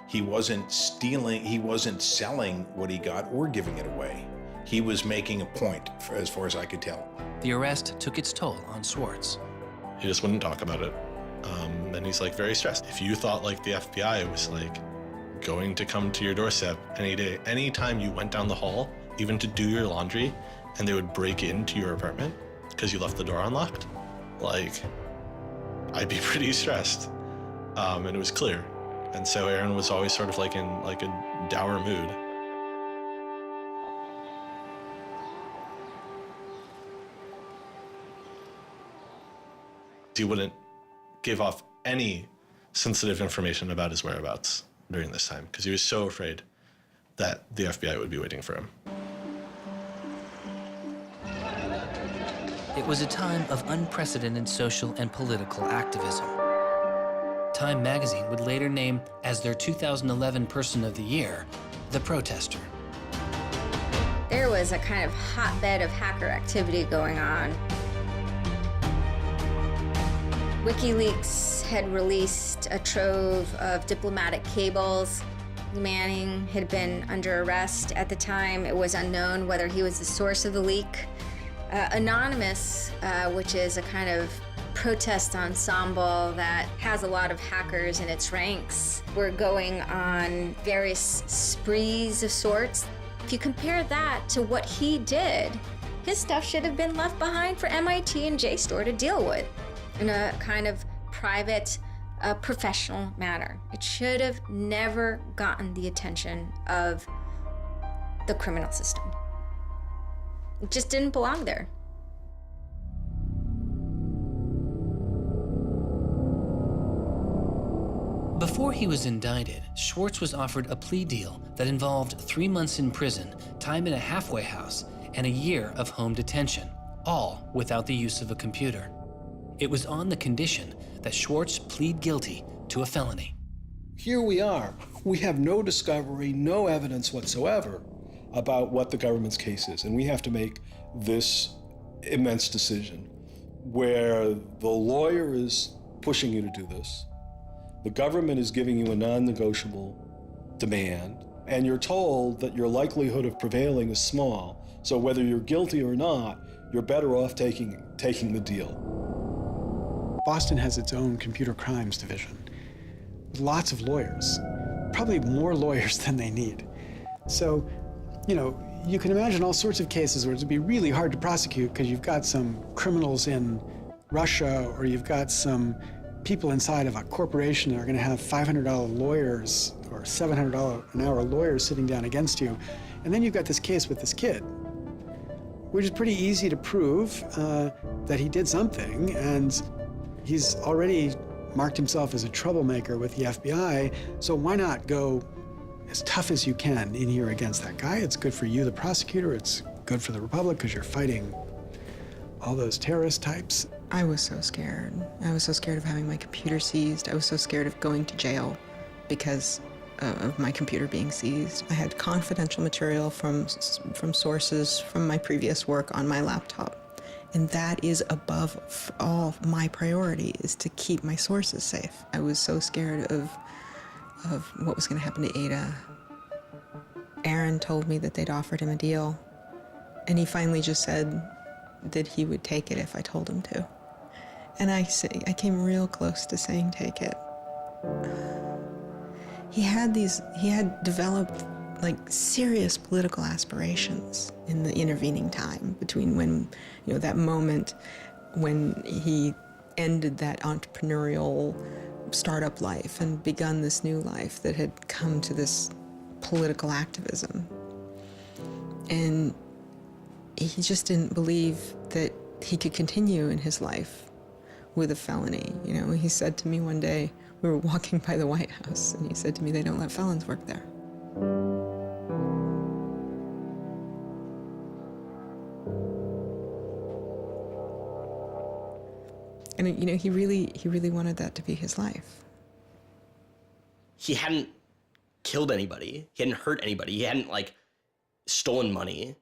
He wasn't stealing, he wasn't selling what he got or giving it away. He was making a point, as far as I could tell. The arrest took its toll on Swartz. He just wouldn't talk about it. And he's like very stressed. If you thought like the FBI was like going to come to your doorstep any day, anytime you went down the hall, even to do your laundry, and they would break into your apartment because you left the door unlocked, like, I'd be pretty stressed. And it was clear. And so Aaron was always sort of like in like a dour mood. He wouldn't give off any sensitive information about his whereabouts during this time because he was so afraid that the FBI would be waiting for him. It was a time of unprecedented social and political activism. Time magazine would later name as their 2011 Person of the Year, the protester. There was a kind of hotbed of hacker activity going on. WikiLeaks had released a trove of diplomatic cables. Manning had been under arrest at the time. It was unknown whether he was the source of the leak. Anonymous, which is a kind of protest ensemble that has a lot of hackers in its ranks, were going on various sprees of sorts. If you compare that to what he did, his stuff should have been left behind for MIT and JSTOR to deal with in a kind of private, professional manner. It should have never gotten the attention of the criminal system. It just didn't belong there. Before he was indicted, Swartz was offered a plea deal that involved 3 months in prison, time in a halfway house, and a year of home detention, all without the use of a computer. It was on the condition that Swartz plead guilty to a felony. Here we are. We have no discovery, no evidence whatsoever about what the government's case is, and we have to make this immense decision where the lawyer is pushing you to do this, the government is giving you a non-negotiable demand, and you're told that your likelihood of prevailing is small, so whether you're guilty or not, you're better off taking the deal. Boston has its own computer crimes division, with lots of lawyers, probably more lawyers than they need. So, you can imagine all sorts of cases where it'd be really hard to prosecute because you've got some criminals in Russia or you've got some people inside of a corporation are going to have $500 lawyers or $700 an hour lawyers sitting down against you. And then you've got this case with this kid, which is pretty easy to prove that he did something, and he's already marked himself as a troublemaker with the FBI, so why not go as tough as you can in here against that guy? It's good for you, the prosecutor. It's good for the Republic because you're fighting all those terrorist types. I was so scared. I was so scared of having my computer seized. I was so scared of going to jail because of my computer being seized. I had confidential material from sources from my previous work on my laptop. And that is above all my priority, is to keep my sources safe. I was so scared of what was going to happen to Ada. Aaron told me that they'd offered him a deal, and he finally just said that he would take it if I told him to. And I came real close to saying take it. He had developed like serious political aspirations in the intervening time between when, that moment when he ended that entrepreneurial startup life and begun this new life that had come to this political activism. And he just didn't believe that he could continue in his life with a felony. He said to me one day, we were walking by the White House, and he said to me, they don't let felons work there. And he really wanted that to be his life. He hadn't killed anybody. He hadn't hurt anybody. He hadn't stolen money.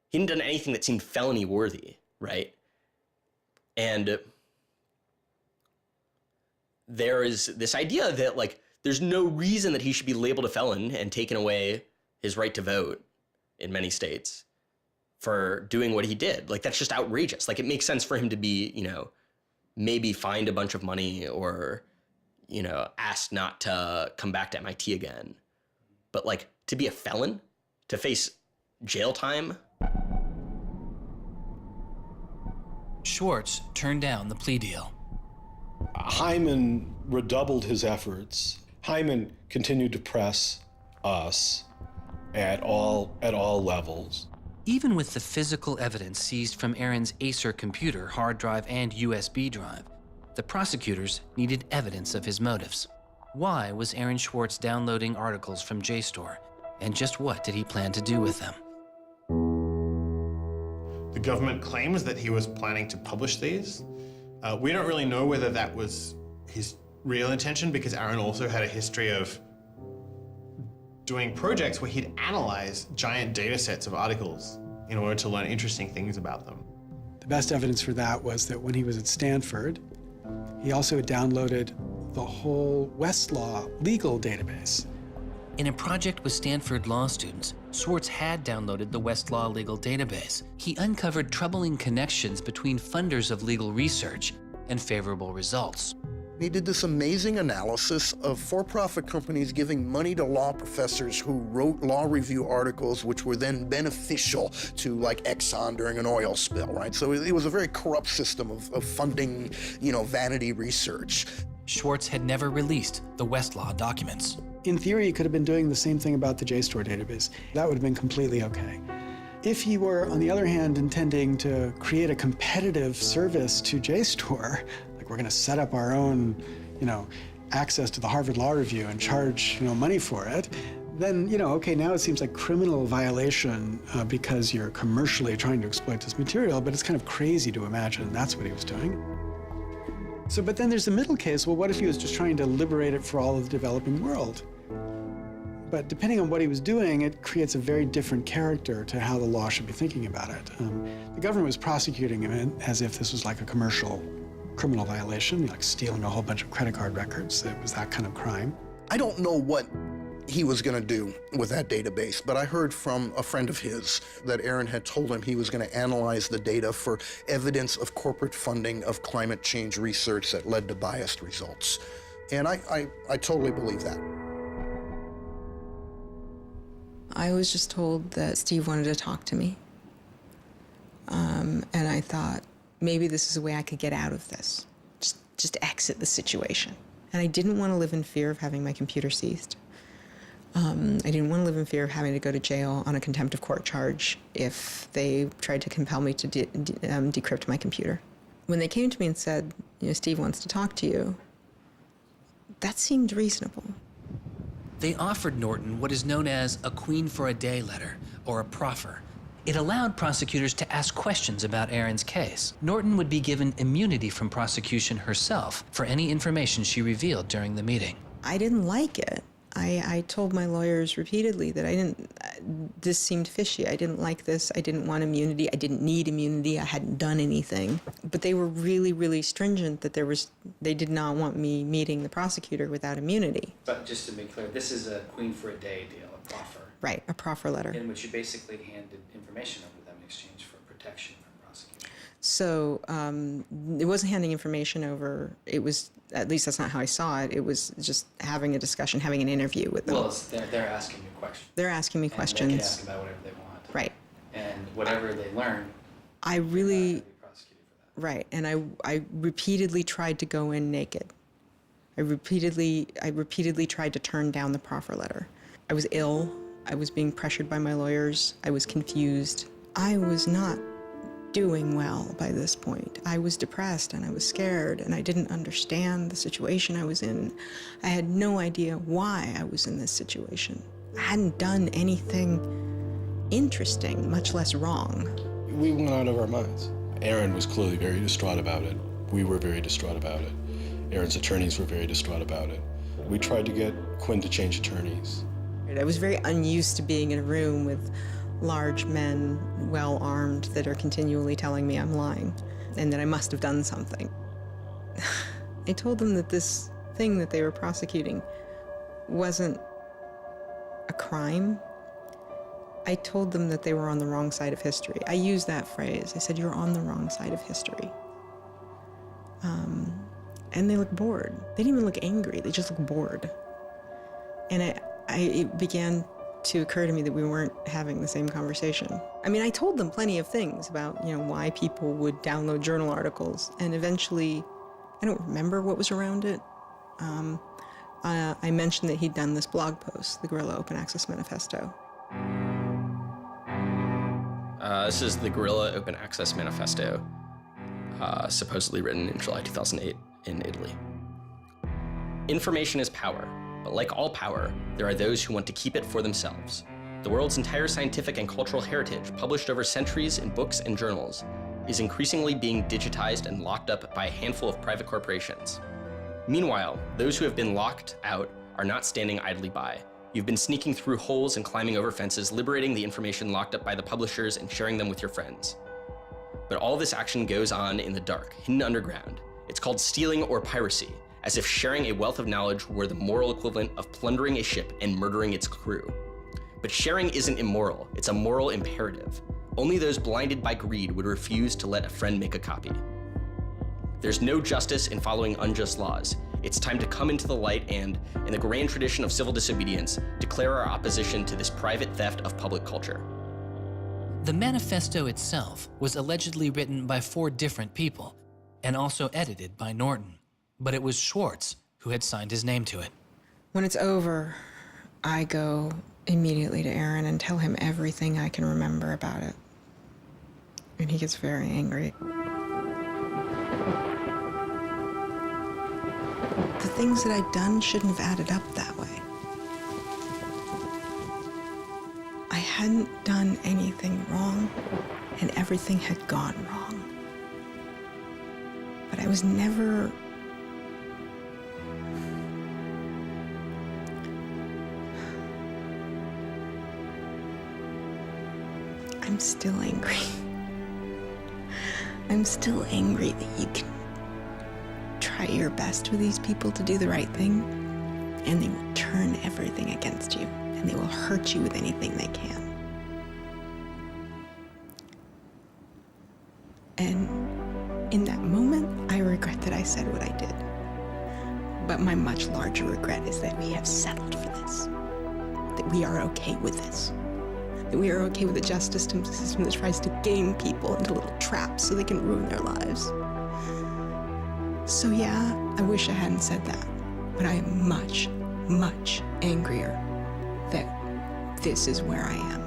He hadn't done anything that seemed felony worthy, right? And there is this idea that there's no reason that he should be labeled a felon and taken away his right to vote in many states for doing what he did. That's just outrageous. It makes sense for him to be, maybe fined a bunch of money or, asked not to come back to MIT again. But to be a felon, to face jail time. Swartz turned down the plea deal. Hyman redoubled his efforts. Hyman continued to press us at all levels. Even with the physical evidence seized from Aaron's Acer computer, hard drive, and USB drive, the prosecutors needed evidence of his motives. Why was Aaron Swartz downloading articles from JSTOR, and just what did he plan to do with them? The government claims that he was planning to publish these. We don't really know whether that was his real intention, because Aaron also had a history of doing projects where he'd analyze giant data sets of articles in order to learn interesting things about them. The best evidence for that was that when he was at Stanford, he also downloaded the whole Westlaw legal database. In a project with Stanford law students, Swartz had downloaded the Westlaw legal database. He uncovered troubling connections between funders of legal research and favorable results. He did this amazing analysis of for-profit companies giving money to law professors who wrote law review articles which were then beneficial to Exxon during an oil spill, right? So it was a very corrupt system of funding, vanity research. Swartz had never released the Westlaw documents. In theory, he could have been doing the same thing about the JSTOR database. That would have been completely okay. If he were, on the other hand, intending to create a competitive service to JSTOR, we're going to set up our own, access to the Harvard Law Review and charge, money for it, then, okay, now it seems like criminal violation because you're commercially trying to exploit this material, but it's kind of crazy to imagine that's what he was doing. So, but then there's the middle case. Well, what if he was just trying to liberate it for all of the developing world? But depending on what he was doing, it creates a very different character to how the law should be thinking about it. The government was prosecuting him as if this was like a commercial criminal violation, like stealing a whole bunch of credit card records. It was that kind of crime. I don't know what he was going to do with that database, but I heard from a friend of his that Aaron had told him he was going to analyze the data for evidence of corporate funding of climate change research that led to biased results. And I totally believe that. I was just told that Steve wanted to talk to me. And I thought, maybe this is a way I could get out of this. Just just exit the situation. And I didn't want to live in fear of having my computer seized. I didn't want to live in fear of having to go to jail on a contempt of court charge if they tried to compel me to decrypt my computer. When they came to me and said, Steve wants to talk to you, that seemed reasonable. They offered Norton what is known as a Queen for a Day letter, or a proffer. It allowed prosecutors to ask questions about Aaron's case. Norton would be given immunity from prosecution herself for any information she revealed during the meeting. I didn't like it. I told my lawyers repeatedly that this seemed fishy. I didn't like this. I didn't want immunity. I didn't need immunity. I hadn't done anything. But they were really, really stringent that they did not want me meeting the prosecutor without immunity. But just to be clear, this is a Queen for a Day deal, a proffer. Right, a proffer letter. In which you basically handed information over to them in exchange for protection from prosecution. So it wasn't handing information over. It was, at least that's not how I saw it. It was just having a discussion, having an interview with them. Well, they're asking you questions. They're asking me questions. They can ask about whatever they want. Right. And whatever they learn, I really, right, and I repeatedly tried to go in naked. I repeatedly tried to turn down the proffer letter. I was ill. I was being pressured by my lawyers. I was confused. I was not doing well by this point. I was depressed and I was scared and I didn't understand the situation I was in. I had no idea why I was in this situation. I hadn't done anything interesting, much less wrong. We went out of our minds. Aaron was clearly very distraught about it. We were very distraught about it. Aaron's attorneys were very distraught about it. We tried to get Quinn to change attorneys. I was very unused to being in a room with large men, well-armed, that are continually telling me I'm lying and that I must have done something. I told them that this thing that they were prosecuting wasn't a crime. I told them that they were on the wrong side of history. I used that phrase. I said, you're on the wrong side of history. And they looked bored. They didn't even look angry. They just looked bored. And it began to occur to me that we weren't having the same conversation. I mean, I told them plenty of things about, why people would download journal articles, and eventually, I don't remember what was around it. I mentioned that he'd done this blog post, the Guerrilla Open Access Manifesto. This is the Guerrilla Open Access Manifesto, supposedly written in July 2008 in Italy. Information is power. But like all power, there are those who want to keep it for themselves. The world's entire scientific and cultural heritage, published over centuries in books and journals, is increasingly being digitized and locked up by a handful of private corporations. Meanwhile, those who have been locked out are not standing idly by. You've been sneaking through holes and climbing over fences, liberating the information locked up by the publishers and sharing them with your friends. But all this action goes on in the dark, hidden underground. It's called stealing or piracy, as if sharing a wealth of knowledge were the moral equivalent of plundering a ship and murdering its crew. But sharing isn't immoral, it's a moral imperative. Only those blinded by greed would refuse to let a friend make a copy. There's no justice in following unjust laws. It's time to come into the light and, in the grand tradition of civil disobedience, declare our opposition to this private theft of public culture. The manifesto itself was allegedly written by 4 different people and also edited by Norton. But it was Swartz who had signed his name to it. When it's over, I go immediately to Aaron and tell him everything I can remember about it. And he gets very angry. The things that I'd done shouldn't have added up that way. I hadn't done anything wrong, and everything had gone wrong. But I was never... I'm still angry. I'm still angry that you can try your best with these people to do the right thing, and they will turn everything against you, and they will hurt you with anything they can. And in that moment, I regret that I said what I did. But my much larger regret is that we have settled for this, that we are okay with this. That we are okay with a justice system that tries to game people into little traps so they can ruin their lives. So yeah, I wish I hadn't said that, but I am much, much angrier that this is where I am.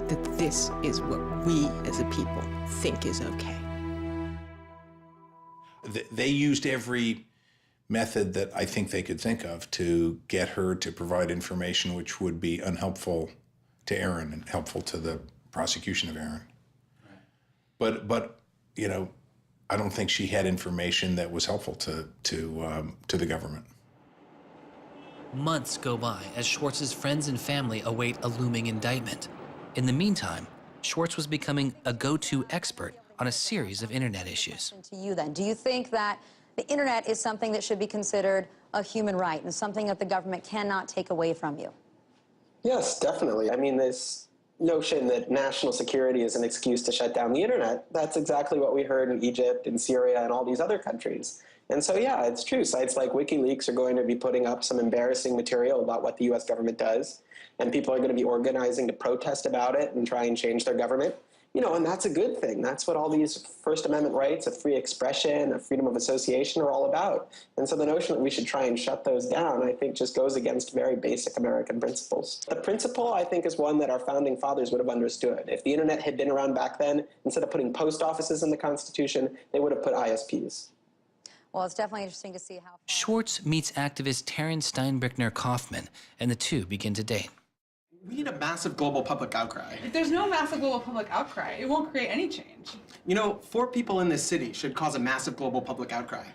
That this is what we as a people think is okay. They used every method that I think they could think of to get her to provide information which would be unhelpful to Aaron and helpful to the prosecution of Aaron. Right. But you know, I don't think she had information that was helpful to the government. Months go by as Swartz's friends and family await a looming indictment. In the meantime, Swartz was becoming a go-to expert on a series of internet issues. To you then, do you think that the internet is something that should be considered a human right and something that the government cannot take away from you? Yes, definitely. I mean, this notion that national security is an excuse to shut down the internet, that's exactly what we heard in Egypt and Syria and all these other countries. And so, yeah, it's true. Sites like WikiLeaks are going to be putting up some embarrassing material about what the U.S. government does, and people are going to be organizing to protest about it and try and change their government. You know, and that's a good thing. That's what all these First Amendment rights of free expression, of freedom of association are all about. And so the notion that we should try and shut those down, I think, just goes against very basic American principles. The principle, I think, is one that our founding fathers would have understood. If the internet had been around back then, instead of putting post offices in the Constitution, they would have put ISPs. Well, it's definitely interesting to see how... Swartz meets activist Terence Steinbrickner Kaufman, and the two begin to date. We need a massive global public outcry. If there's no massive global public outcry, it won't create any change. You know, 4 people in this city should cause a massive global public outcry.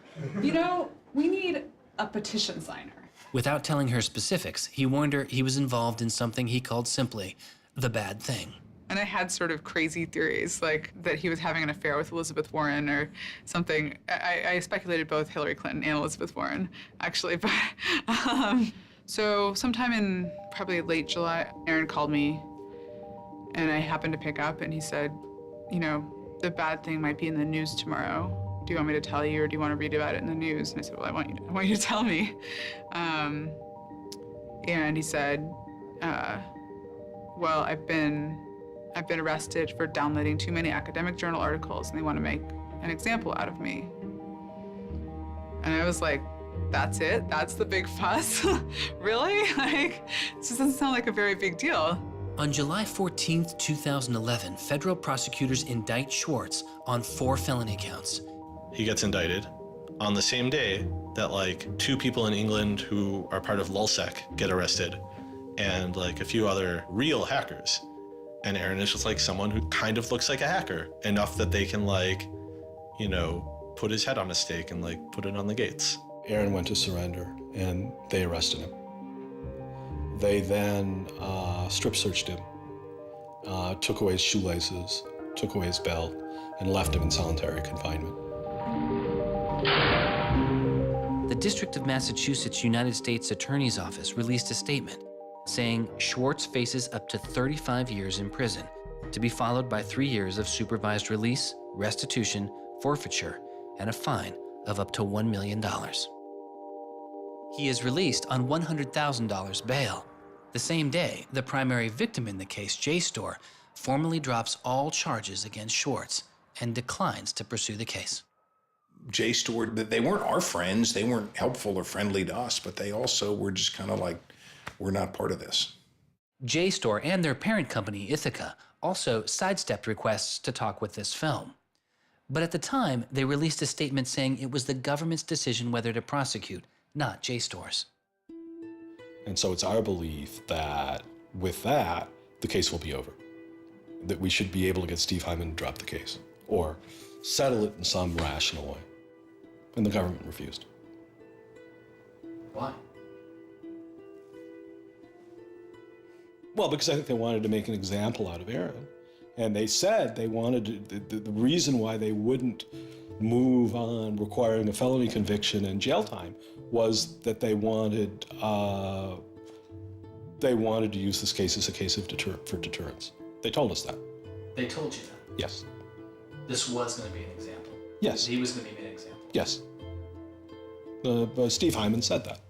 You know, we need a petition signer. Without telling her specifics, he warned her he was involved in something he called simply the bad thing. And I had sort of crazy theories, like that he was having an affair with Elizabeth Warren or something. I speculated both Hillary Clinton and Elizabeth Warren, actually, but so sometime in probably late July, Aaron called me, and I happened to pick up, and he said, you know, the bad thing might be in the news tomorrow. Do you want me to tell you, or do you want to read about it in the news? And I said, well, I want you to tell me. And he said, well, I've been arrested for downloading too many academic journal articles, and they want to make an example out of me. And I was like, that's it? That's the big fuss? Really? Like, it just doesn't sound like a very big deal. On July 14th, 2011, federal prosecutors indict Swartz on 4 felony counts. He gets indicted on the same day that like 2 people in England who are part of LulzSec get arrested, and like a few other real hackers. And Aaron is just like someone who kind of looks like a hacker, enough that they can like, you know, put his head on a stake and like put it on the gates. Aaron went to surrender, and they arrested him. They then strip searched him, took away his shoelaces, took away his belt, and left him in solitary confinement. The District of Massachusetts United States Attorney's Office released a statement saying Swartz faces up to 35 years in prison, to be followed by 3 years of supervised release, restitution, forfeiture, and a fine of up to $1 million. He is released on $100,000 bail. The same day, the primary victim in the case, JSTOR, formally drops all charges against Swartz and declines to pursue the case. JSTOR, they weren't our friends, they weren't helpful or friendly to us, but they also were just kind of like, we're not part of this. JSTOR and their parent company, Ithaca, also sidestepped requests to talk with this film. But at the time, they released a statement saying it was the government's decision whether to prosecute, not JSTOR's. And so it's our belief that with that, the case will be over. That we should be able to get Steve Hyman to drop the case or settle it in some rational way. And the government refused. Why? Well, because I think they wanted to make an example out of Aaron. And they said they wanted to, the reason why they wouldn't move on requiring a felony conviction and jail time was that they wanted to use this case as a case of for deterrence. They told us that. They told you that? Yes. This was going to be an example? Yes. He was going to be an example? Yes. Steve Hyman said that.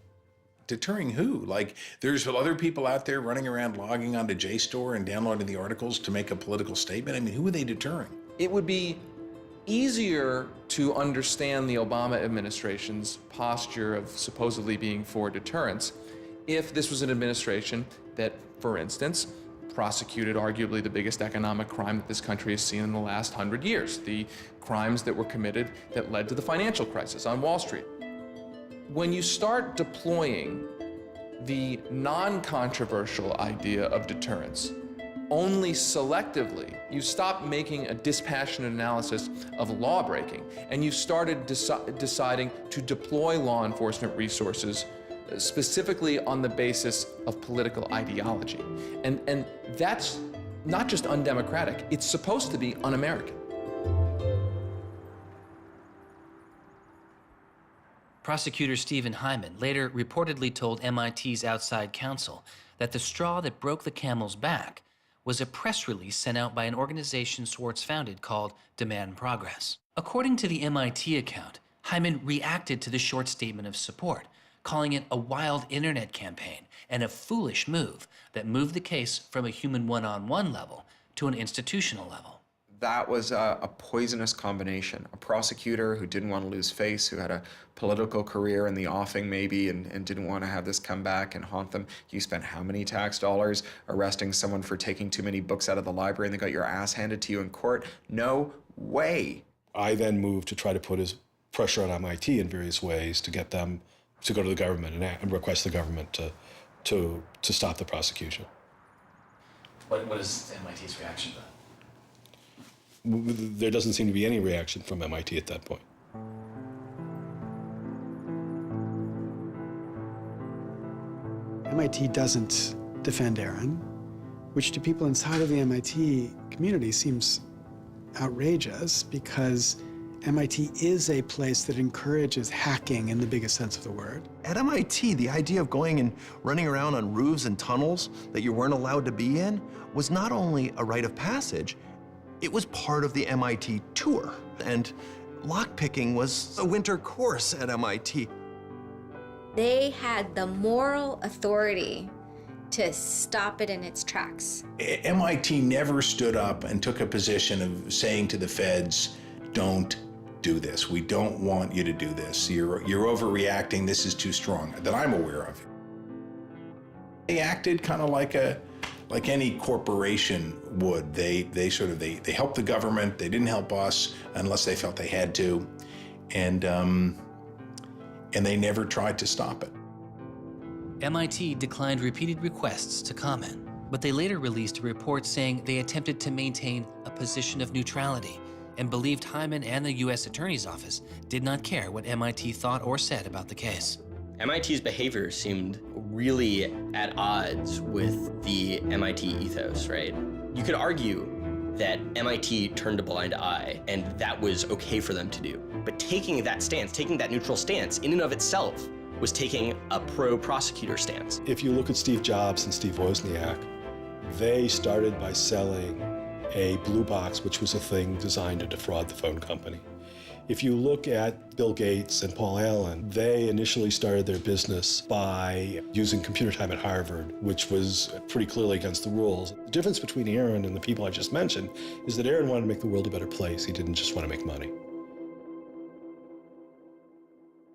Deterring who? Like, there's other people out there running around logging onto JSTOR and downloading the articles to make a political statement. I mean, who are they deterring? It would be easier to understand the Obama administration's posture of supposedly being for deterrence if this was an administration that, for instance, prosecuted arguably the biggest economic crime that this country has seen in the last 100 years, the crimes that were committed that led to the financial crisis on Wall Street. When you start deploying the non-controversial idea of deterrence only selectively, you stop making a dispassionate analysis of lawbreaking, and you started deciding to deploy law enforcement resources specifically on the basis of political ideology. And that's not just undemocratic, it's supposed to be un-American. Prosecutor Stephen Hyman later reportedly told MIT's outside counsel that the straw that broke the camel's back was a press release sent out by an organization Swartz founded called Demand Progress. According to the MIT account, Hyman reacted to the short statement of support, calling it a wild internet campaign and a foolish move that moved the case from a human one-on-one level to an institutional level. That was a poisonous combination. A prosecutor who didn't want to lose face, who had a political career in the offing maybe, and didn't want to have this come back and haunt them. You spent how many tax dollars arresting someone for taking too many books out of the library and they got your ass handed to you in court? No way. I then moved to try to put pressure on MIT in various ways to get them to go to the government and request the government to stop the prosecution. What is MIT's reaction to that? There doesn't seem to be any reaction from MIT at that point. MIT doesn't defend Aaron, which to people inside of the MIT community seems outrageous because MIT is a place that encourages hacking in the biggest sense of the word. At MIT, the idea of going and running around on roofs and tunnels that you weren't allowed to be in was not only a rite of passage, it was part of the MIT tour. And lockpicking was a winter course at MIT. They had the moral authority to stop it in its tracks. MIT never stood up and took a position of saying to the feds, don't do this. We don't want you to do this. You're overreacting. This is too strong, that I'm aware of. They acted kind of like any corporation would. They helped the government. They didn't help us unless they felt they had to, and they never tried to stop it. MIT declined repeated requests to comment, but they later released a report saying they attempted to maintain a position of neutrality and believed Hyman and the U.S. Attorney's Office did not care what MIT thought or said about the case. MIT's behavior seemed really at odds with the MIT ethos, right? You could argue that MIT turned a blind eye and that was okay for them to do. But taking that stance, taking that neutral stance in and of itself was taking a pro-prosecutor stance. If you look at Steve Jobs and Steve Wozniak, they started by selling a blue box, which was a thing designed to defraud the phone company. If you look at Bill Gates and Paul Allen, they initially started their business by using computer time at Harvard, which was pretty clearly against the rules. The difference between Aaron and the people I just mentioned is that Aaron wanted to make the world a better place. He didn't just want to make money.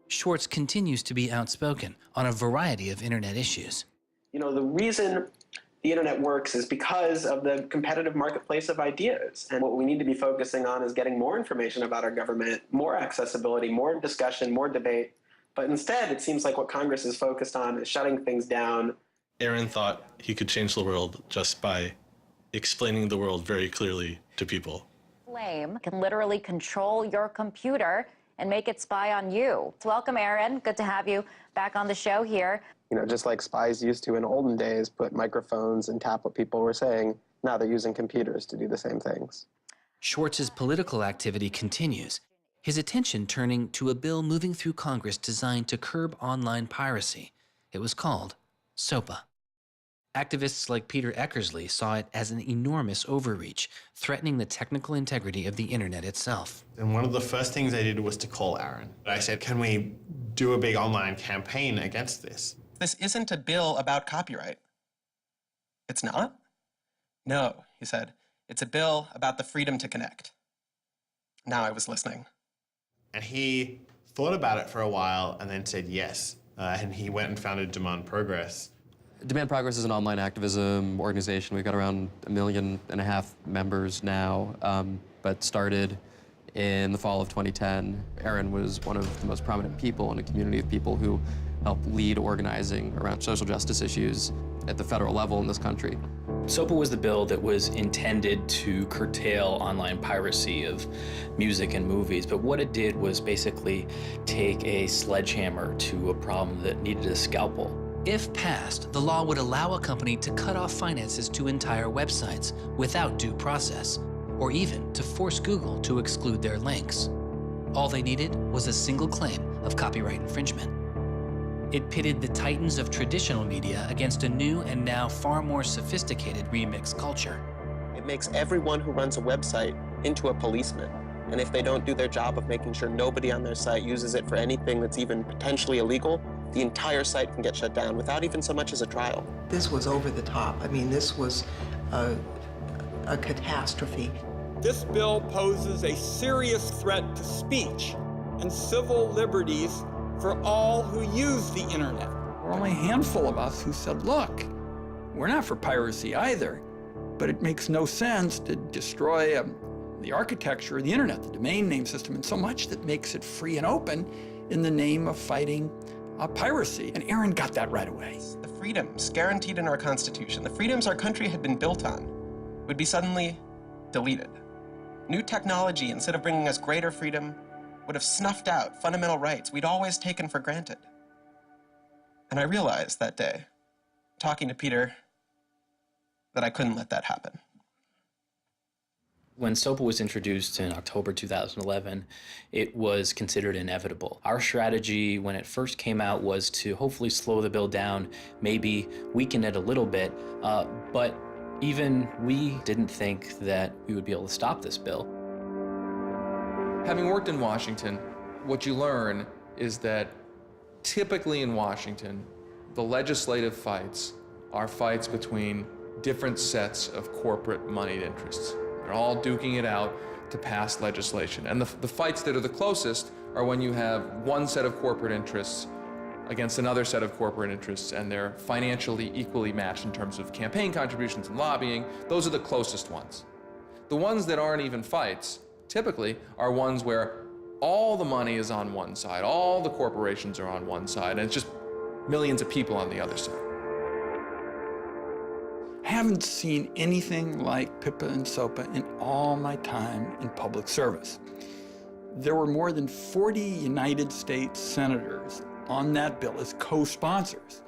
Swartz continues to be outspoken on a variety of internet issues. You know, the reason the internet works is because of the competitive marketplace of ideas. And what we need to be focusing on is getting more information about our government, more accessibility, more discussion, more debate. But instead, it seems like what Congress is focused on is shutting things down. Aaron thought he could change the world just by explaining the world very clearly to people. Flame can literally control your computer and make it spy on you. Welcome, Aaron. Good to have you back on the show here. You know, just like spies used to in olden days put microphones and tap what people were saying, now they're using computers to do the same things. Schwartz's political activity continues, his attention turning to a bill moving through Congress designed to curb online piracy. It was called SOPA. Activists like Peter Eckersley saw it as an enormous overreach, threatening the technical integrity of the internet itself. And one of the first things I did was to call Aaron. I said, can we do a big online campaign against this? This isn't a bill about copyright. It's not? No, he said. It's a bill about the freedom to connect. Now I was listening. And he thought about it for a while and then said yes. And he went and founded Demand Progress. Demand Progress is an online activism organization. We've got around 1.5 million members now, but started in the fall of 2010. Aaron was one of the most prominent people in a community of people who helped lead organizing around social justice issues at the federal level in this country. SOPA was the bill that was intended to curtail online piracy of music and movies, but what it did was basically take a sledgehammer to a problem that needed a scalpel. If passed, the law would allow a company to cut off finances to entire websites without due process, or even to force Google to exclude their links. All they needed was a single claim of copyright infringement. It pitted the titans of traditional media against a new and now far more sophisticated remix culture. It makes everyone who runs a website into a policeman. And if they don't do their job of making sure nobody on their site uses it for anything that's even potentially illegal, the entire site can get shut down without even so much as a trial. This was over the top. I mean, this was a catastrophe. This bill poses a serious threat to speech and civil liberties for all who use the internet. There were only a handful of us who said, look, we're not for piracy either, but it makes no sense to destroy the architecture of the internet, the domain name system, and so much that makes it free and open in the name of fighting piracy. And Aaron got that right away. The freedoms guaranteed in our Constitution, the freedoms our country had been built on, would be suddenly deleted. New technology, instead of bringing us greater freedom, would have snuffed out fundamental rights we'd always taken for granted. And I realized that day, talking to Peter, that I couldn't let that happen. When SOPA was introduced in October 2011, it was considered inevitable. Our strategy when it first came out was to hopefully slow the bill down, maybe weaken it a little bit, but even we didn't think that we would be able to stop this bill. Having worked in Washington, what you learn is that typically in Washington, the legislative fights are fights between different sets of corporate moneyed interests. They're all duking it out to pass legislation. And the fights that are the closest are when you have one set of corporate interests against another set of corporate interests, and they're financially equally matched in terms of campaign contributions and lobbying. Those are the closest ones. The ones that aren't even fights, typically, are ones where all the money is on one side, all the corporations are on one side, and it's just millions of people on the other side. I haven't seen anything like PIPA and SOPA in all my time in public service. There were more than 40 United States senators on that bill as co-sponsors.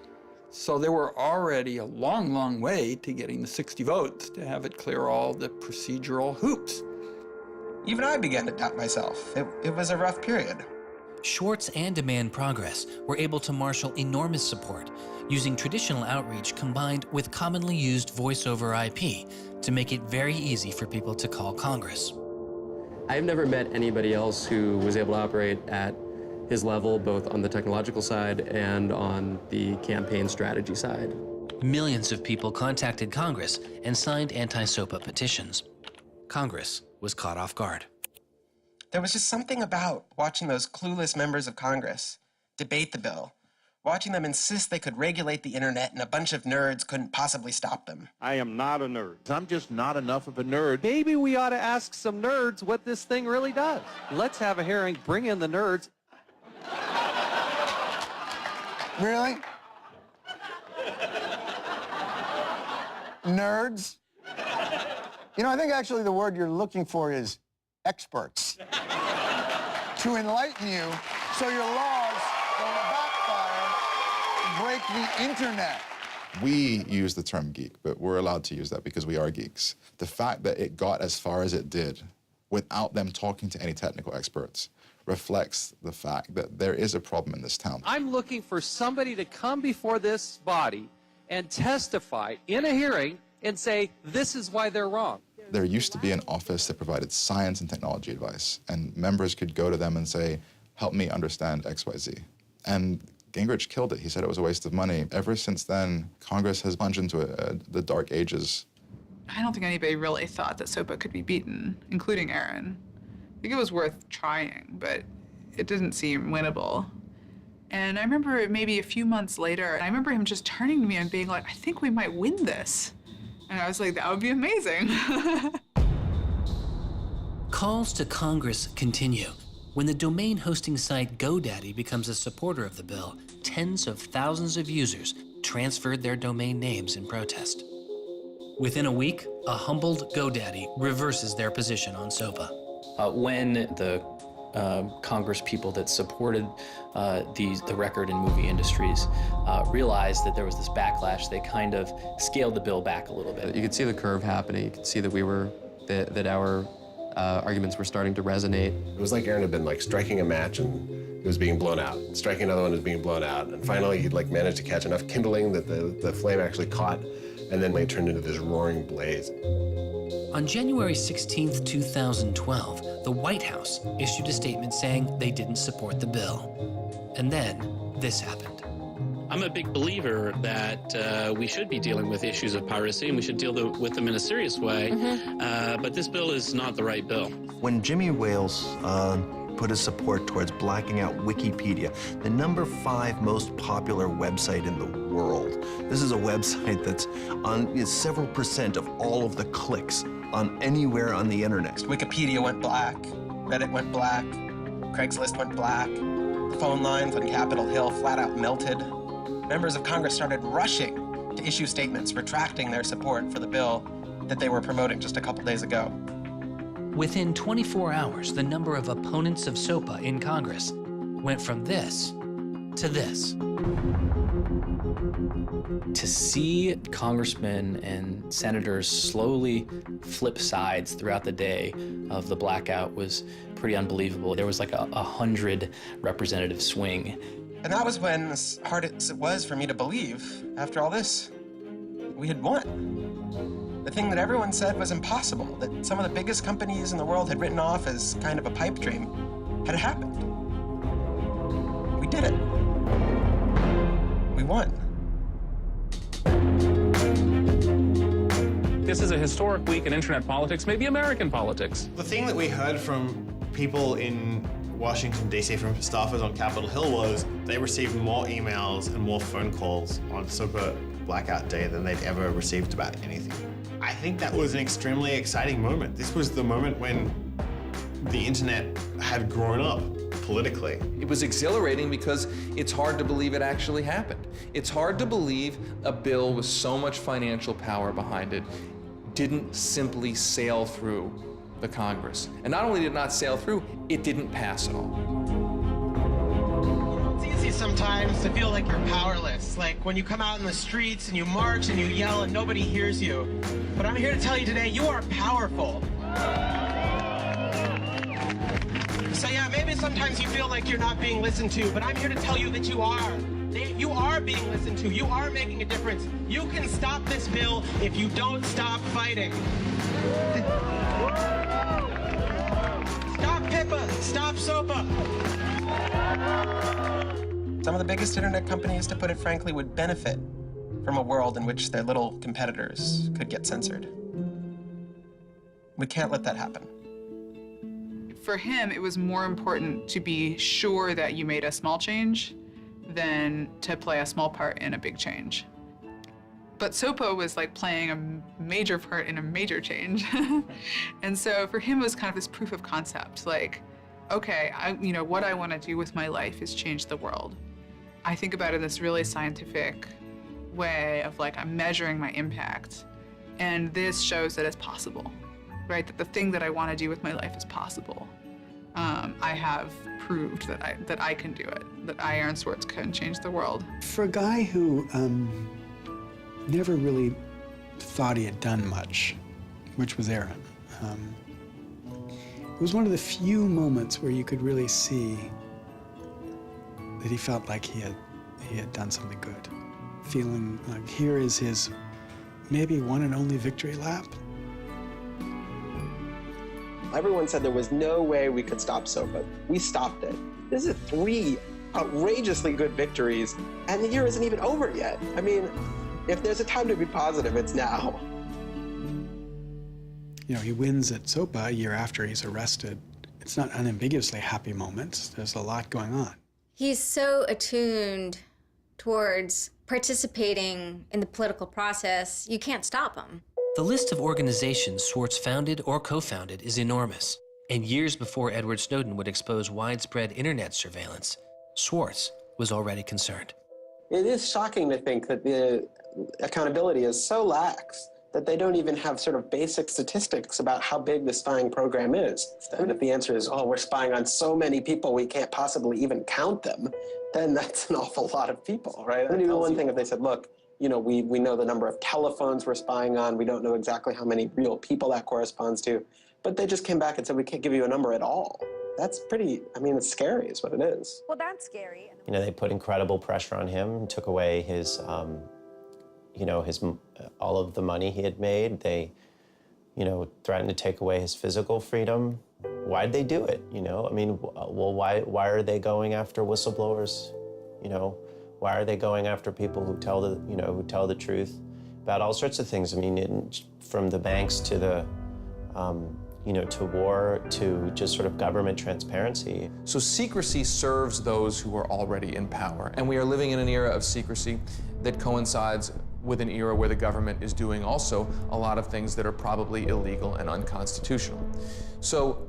So there were already a long, long way to getting the 60 votes to have it clear all the procedural hoops. Even I began to doubt myself. It was a rough period. Swartz and Demand Progress were able to marshal enormous support, using traditional outreach combined with commonly used voice over IP to make it very easy for people to call Congress. I've never met anybody else who was able to operate at his level, both on the technological side and on the campaign strategy side. Millions of people contacted Congress and signed anti-SOPA petitions. Congress was caught off guard. There was just something about watching those clueless members of Congress debate the bill, watching them insist they could regulate the internet and a bunch of nerds couldn't possibly stop them. I am not a nerd. I'm just not enough of a nerd. Maybe we ought to ask some nerds what this thing really does. Let's have a hearing, bring in the nerds. Really? Nerds? You know, I think actually the word you're looking for is experts. To enlighten you so your laws don't backfire and break the internet. We use the term geek, but we're allowed to use that because we are geeks. The fact that it got as far as it did without them talking to any technical experts reflects the fact that there is a problem in this town. I'm looking for somebody to come before this body and testify in a hearing and say, this is why they're wrong. There used to be an office that provided science and technology advice, and members could go to them and say, help me understand XYZ. And Gingrich killed it. He said it was a waste of money. Ever since then, Congress has plunged into the dark ages. I don't think anybody really thought that SOPA could be beaten, including Aaron. I think it was worth trying, but it didn't seem winnable. And I remember maybe a few months later, I remember him just turning to me and being like, I think we might win this. And I was like, that would be amazing. Calls to Congress continue. When the domain hosting site GoDaddy becomes a supporter of the bill, tens of thousands of users transferred their domain names in protest. Within a week, a humbled GoDaddy reverses their position on SOPA. When the Congress people that supported the record and movie industries realized that there was this backlash, they kind of scaled the bill back a little bit. You could see the curve happening. You could see that that our arguments were starting to resonate. It was like Aaron had been like striking a match and it was being blown out. Striking another one was being blown out. And finally he'd like managed to catch enough kindling that the flame actually caught, and then it turned into this roaring blaze. On January 16th, 2012, the White House issued a statement saying they didn't support the bill. And then this happened. I'm a big believer that we should be dealing with issues of piracy and we should deal with them in a serious way, but this bill is not the right bill. When Jimmy Wales put his support towards blacking out Wikipedia, the #5 most popular website in the world. This is a website that's on several percent of all of the clicks on anywhere on the internet. Wikipedia went black, Reddit went black, Craigslist went black, the phone lines on Capitol Hill flat out melted. Members of Congress started rushing to issue statements retracting their support for the bill that they were promoting just a couple days ago. Within 24 hours, the number of opponents of SOPA in Congress went from this to this. To see congressmen and senators slowly flip sides throughout the day of the blackout was pretty unbelievable. There was like a 100 representative swing. And that was when, as hard as it was for me to believe, after all this, we had won. The thing that everyone said was impossible, that some of the biggest companies in the world had written off as kind of a pipe dream, had happened. We did it. We won. This is a historic week in internet politics, maybe American politics. The thing that we heard from people in Washington, D.C., from staffers on Capitol Hill was they received more emails and more phone calls on SOPA Blackout Day than they'd ever received about anything. I think that was an extremely exciting moment. This was the moment when the internet had grown up politically. It was exhilarating because it's hard to believe it actually happened. It's hard to believe a bill with so much financial power behind it didn't simply sail through the Congress. And not only did it not sail through, it didn't pass at all. It's easy sometimes to feel like you're powerless, like when you come out in the streets and you march and you yell and nobody hears you. But I'm here to tell you today, you are powerful. So yeah, maybe sometimes you feel like you're not being listened to, but I'm here to tell you that you are. You are being listened to. You are making a difference. You can stop this bill if you don't stop fighting. Stop PIPA. Stop SOPA. Some of the biggest internet companies, to put it frankly, would benefit from a world in which their little competitors could get censored. We can't let that happen. For him, it was more important to be sure that you made a small change than to play a small part in a big change. But SOPA was like playing a major part in a major change. And so for him, it was kind of this proof of concept, like, okay, what I want to do with my life is change the world. I think about it in this really scientific way of like, I'm measuring my impact. And this shows that it's possible, right? That the thing that I want to do with my life is possible. I have proved that I can do it, that I, Aaron Swartz, can change the world. For a guy who never really thought he had done much, which was Aaron, it was one of the few moments where you could really see that he felt like he had done something good. Feeling like here is his maybe one and only victory lap. Everyone said there was no way we could stop SOPA. We stopped it. This is 3 outrageously good victories, and the year isn't even over yet. I mean, if there's a time to be positive, it's now. You know, he wins at SOPA a year after he's arrested It's not unambiguously happy moments. There's a lot going on. He's so attuned towards participating in the political process, you can't stop him. The list of organizations Swartz founded or co-founded is enormous. And years before Edward Snowden would expose widespread internet surveillance, Swartz was already concerned. It is shocking to think that the accountability is so lax that they don't even have sort of basic statistics about how big the spying program is. And if the answer is, oh, we're spying on so many people we can't possibly even count them, then that's an awful lot of people, right? And even one thing if they said, look, you know, we know the number of telephones we're spying on, we don't know exactly how many real people that corresponds to, but they just came back and said, we can't give you a number at all. That's pretty, I mean, it's scary is what it is. Well, that's scary. You know, they put incredible pressure on him, took away his, you know, all of the money he had made. They, you know, threatened to take away his physical freedom. Why'd they do it, you know? I mean, well, why are they going after whistleblowers, you know? Why are they going after people who tell the truth about all sorts of things? I mean, from the banks to the, you know, to war, to just sort of government transparency. So secrecy serves those who are already in power. And we are living in an era of secrecy that coincides with an era where the government is doing also a lot of things that are probably illegal and unconstitutional. So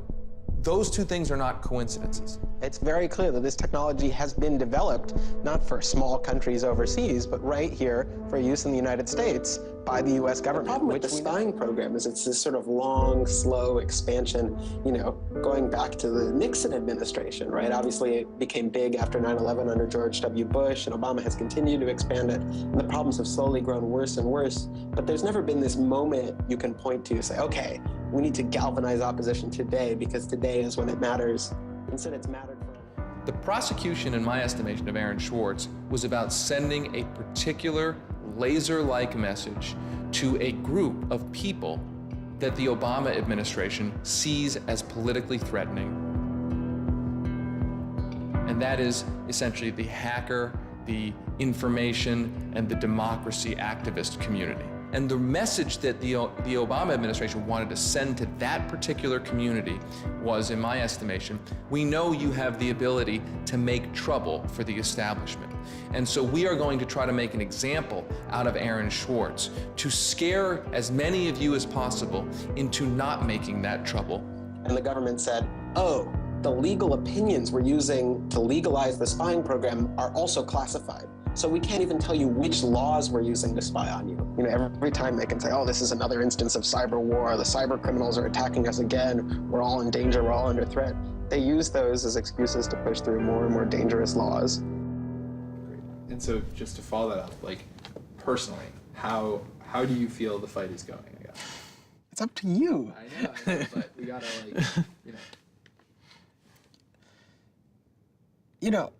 those two things are not coincidences. It's very clear that this technology has been developed not for small countries overseas, but right here for use in the United States by the U.S. government. The problem with the spying program is it's this sort of long, slow expansion, you know, going back to the Nixon administration, right? Obviously, it became big after 9/11 under George W. Bush, and Obama has continued to expand it, and the problems have slowly grown worse and worse. But there's never been this moment you can point to, say, okay, we need to galvanize opposition today because today is when it matters. Instead, it's mattered for. The prosecution, in my estimation, of Aaron Swartz was about sending a particular laser-like message to a group of people that the Obama administration sees as politically threatening. And that is essentially the hacker, the information, and the democracy activist community. And the message that the Obama administration wanted to send to that particular community was, in my estimation, we know you have the ability to make trouble for the establishment. And so we are going to try to make an example out of Aaron Swartz to scare as many of you as possible into not making that trouble. And the government said, oh, the legal opinions we're using to legalize the spying program are also classified. So we can't even tell you which laws we're using to spy on you. You know, every time they can say, oh, this is another instance of cyber war, the cyber criminals are attacking us again, we're all in danger, we're all under threat. They use those as excuses to push through more and more dangerous laws. And so just to follow that up, like personally, how do you feel the fight is going, I guess? It's up to you. I know, but we gotta like, you know. You know,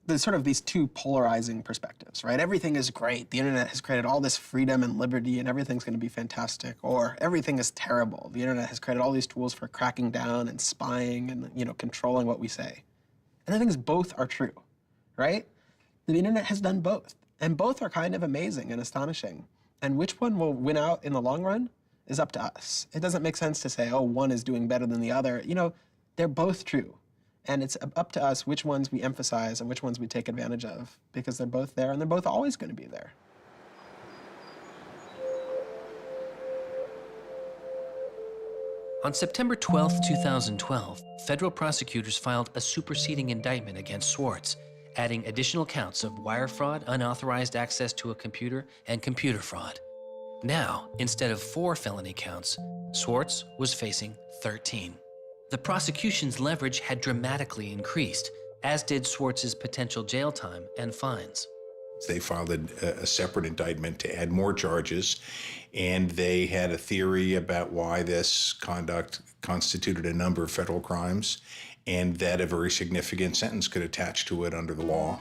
there's sort of these two polarizing perspectives, right? Everything is great. The internet has created all this freedom and liberty and everything's going to be fantastic. Or everything is terrible. The internet has created all these tools for cracking down and spying and, you know, controlling what we say. And I think both are true, right? The internet has done both. And both are kind of amazing and astonishing. And which one will win out in the long run is up to us. It doesn't make sense to say, oh, one is doing better than the other. You know, they're both true. And it's up to us which ones we emphasize and which ones we take advantage of, because they're both there and they're both always going to be there. On September 12, 2012, federal prosecutors filed a superseding indictment against Swartz, adding additional counts of wire fraud, unauthorized access to a computer, and computer fraud. Now, instead of 4 felony counts, Swartz was facing 13. The prosecution's leverage had dramatically increased, as did Swartz's potential jail time and fines. They filed a separate indictment to add more charges, and they had a theory about why this conduct constituted a number of federal crimes, and that a very significant sentence could attach to it under the law.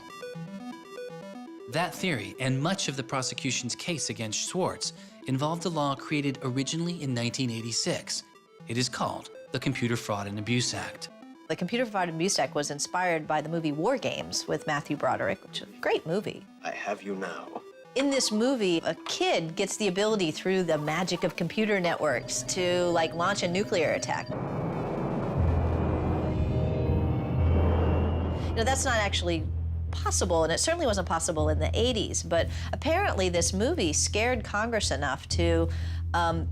That theory, and much of the prosecution's case against Swartz, involved a law created originally in 1986. It is called the Computer Fraud and Abuse Act. The Computer Fraud and Abuse Act was inspired by the movie War Games with Matthew Broderick, which is a great movie. I have you now. In this movie, a kid gets the ability through the magic of computer networks to like launch a nuclear attack. Now, that's not actually possible, and it certainly wasn't possible in the 80s, but apparently this movie scared Congress enough to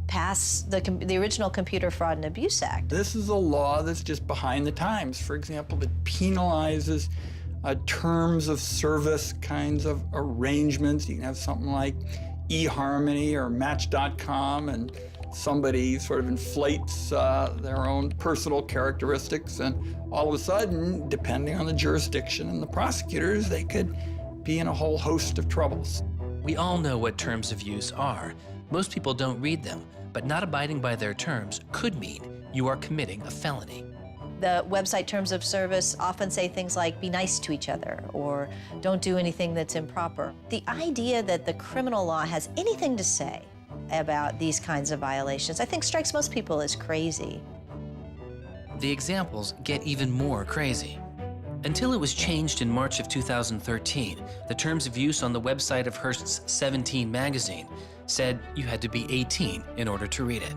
pass the original Computer Fraud and Abuse Act. This is a law that's just behind the times. For example, that penalizes terms of service kinds of arrangements. You can have something like eHarmony or Match.com, and somebody sort of inflates their own personal characteristics, and all of a sudden, depending on the jurisdiction and the prosecutors, they could be in a whole host of troubles. We all know what terms of use are. Most people don't read them, but not abiding by their terms could mean you are committing a felony. The website terms of service often say things like, be nice to each other, or don't do anything that's improper. The idea that the criminal law has anything to say about these kinds of violations, I think strikes most people as crazy. The examples get even more crazy. Until it was changed in March of 2013, the terms of use on the website of Hearst's 17 magazine said you had to be 18 in order to read it.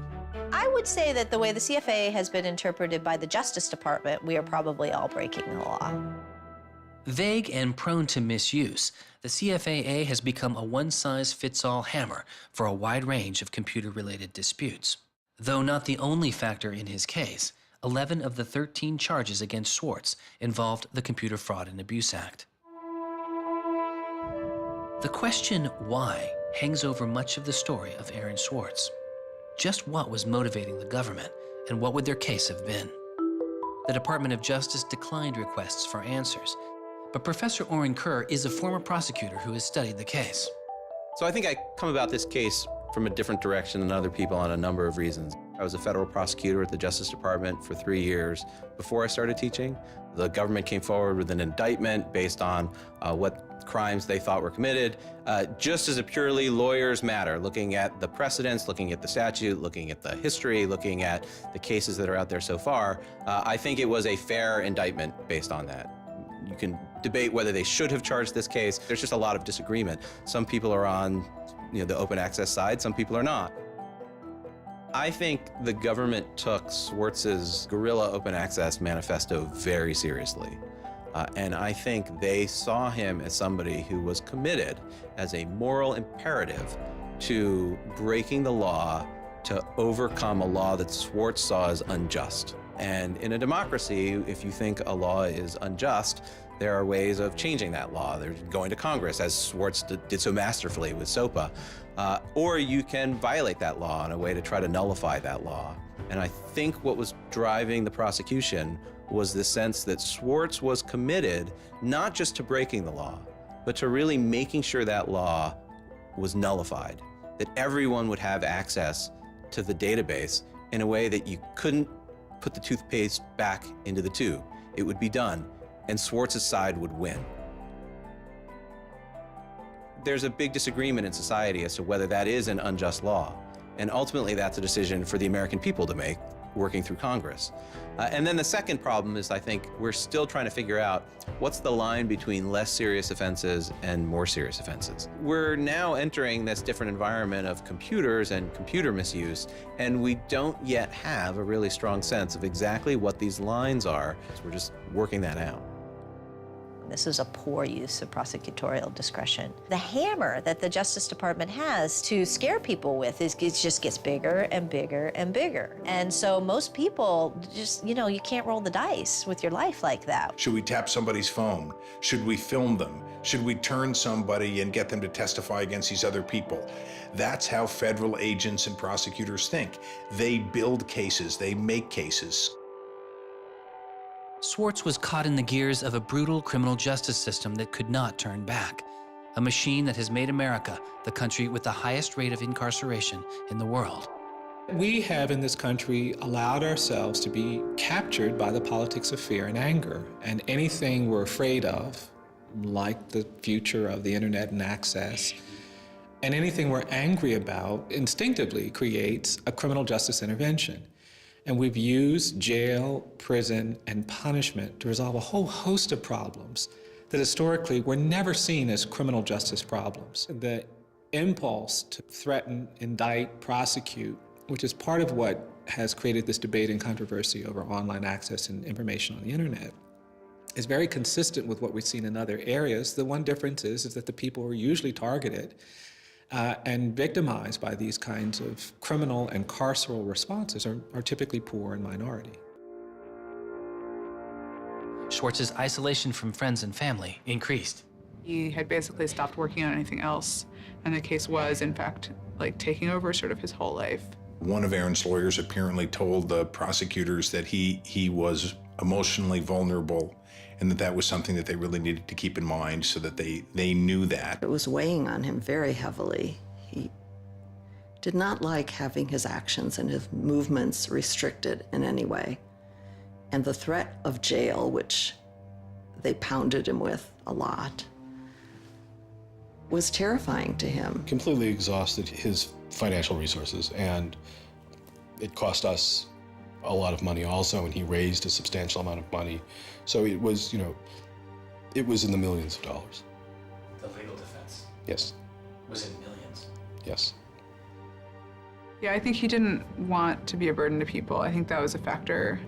I would say that the way the CFA has been interpreted by the Justice Department, we are probably all breaking the law. Vague and prone to misuse, the CFAA has become a one-size-fits-all hammer for a wide range of computer-related disputes. Though not the only factor in his case, 11 of the 13 charges against Swartz involved the Computer Fraud and Abuse Act. The question why hangs over much of the story of Aaron Swartz. Just what was motivating the government, and what would their case have been? The Department of Justice declined requests for answers, but Professor Oren Kerr is a former prosecutor who has studied the case. So I think I come about this case from a different direction than other people on a number of reasons. I was a federal prosecutor at the Justice Department for 3 years before I started teaching. The government came forward with an indictment based on what crimes they thought were committed, just as a purely lawyers matter, looking at the precedents, looking at the statute, looking at the history, looking at the cases that are out there so far. I think it was a fair indictment based on that. You can debate whether they should have charged this case. There's just a lot of disagreement. Some people are on the open access side, some people are not. I think the government took Swartz's guerrilla open access manifesto very seriously. And I think they saw him as somebody who was committed as a moral imperative to breaking the law to overcome a law that Swartz saw as unjust. And in a democracy, if you think a law is unjust, there are ways of changing that law. There's going to Congress, as Swartz did so masterfully with SOPA. Or you can violate that law in a way to try to nullify that law. And I think what was driving the prosecution was the sense that Swartz was committed not just to breaking the law, but to really making sure that law was nullified, that everyone would have access to the database in a way that you couldn't put the toothpaste back into the tube. It would be done, and Swartz's side would win. There's a big disagreement in society as to whether that is an unjust law, and ultimately that's a decision for the American people to make, working through Congress. And then the second problem is, I think, we're still trying to figure out what's the line between less serious offenses and more serious offenses. We're now entering this different environment of computers and computer misuse, and we don't yet have a really strong sense of exactly what these lines are. So we're just working that out. This is a poor use of prosecutorial discretion. The hammer that the Justice Department has to scare people with it just gets bigger and bigger and bigger. And so most people just, you can't roll the dice with your life like that. Should we tap somebody's phone? Should we film them? Should we turn somebody and get them to testify against these other people? That's how federal agents and prosecutors think. They build cases, they make cases. Swartz was caught in the gears of a brutal criminal justice system that could not turn back. A machine that has made America the country with the highest rate of incarceration in the world. We have in this country allowed ourselves to be captured by the politics of fear and anger. And anything we're afraid of, like the future of the internet and access, and anything we're angry about instinctively creates a criminal justice intervention. And we've used jail, prison, and punishment to resolve a whole host of problems that historically were never seen as criminal justice problems. The impulse to threaten, indict, prosecute, which is part of what has created this debate and controversy over online access and information on the internet, is very consistent with what we've seen in other areas. The one difference is that the people who are usually targeted and victimized by these kinds of criminal and carceral responses are typically poor and minority. Swartz's isolation from friends and family increased. He had basically stopped working on anything else, and the case was, in fact, like taking over sort of his whole life. One of Aaron's lawyers apparently told the prosecutors that he was emotionally vulnerable and that was something that they really needed to keep in mind so that they knew that. It was weighing on him very heavily. He did not like having his actions and his movements restricted in any way. And the threat of jail, which they pounded him with a lot, was terrifying to him. Completely exhausted his financial resources, and it cost us a lot of money also, and he raised a substantial amount of money. So it was, it was in the millions of dollars. The legal defense Yes, was in millions. yes. Yeah, I think he didn't want to be a burden to people. I think that was a factor.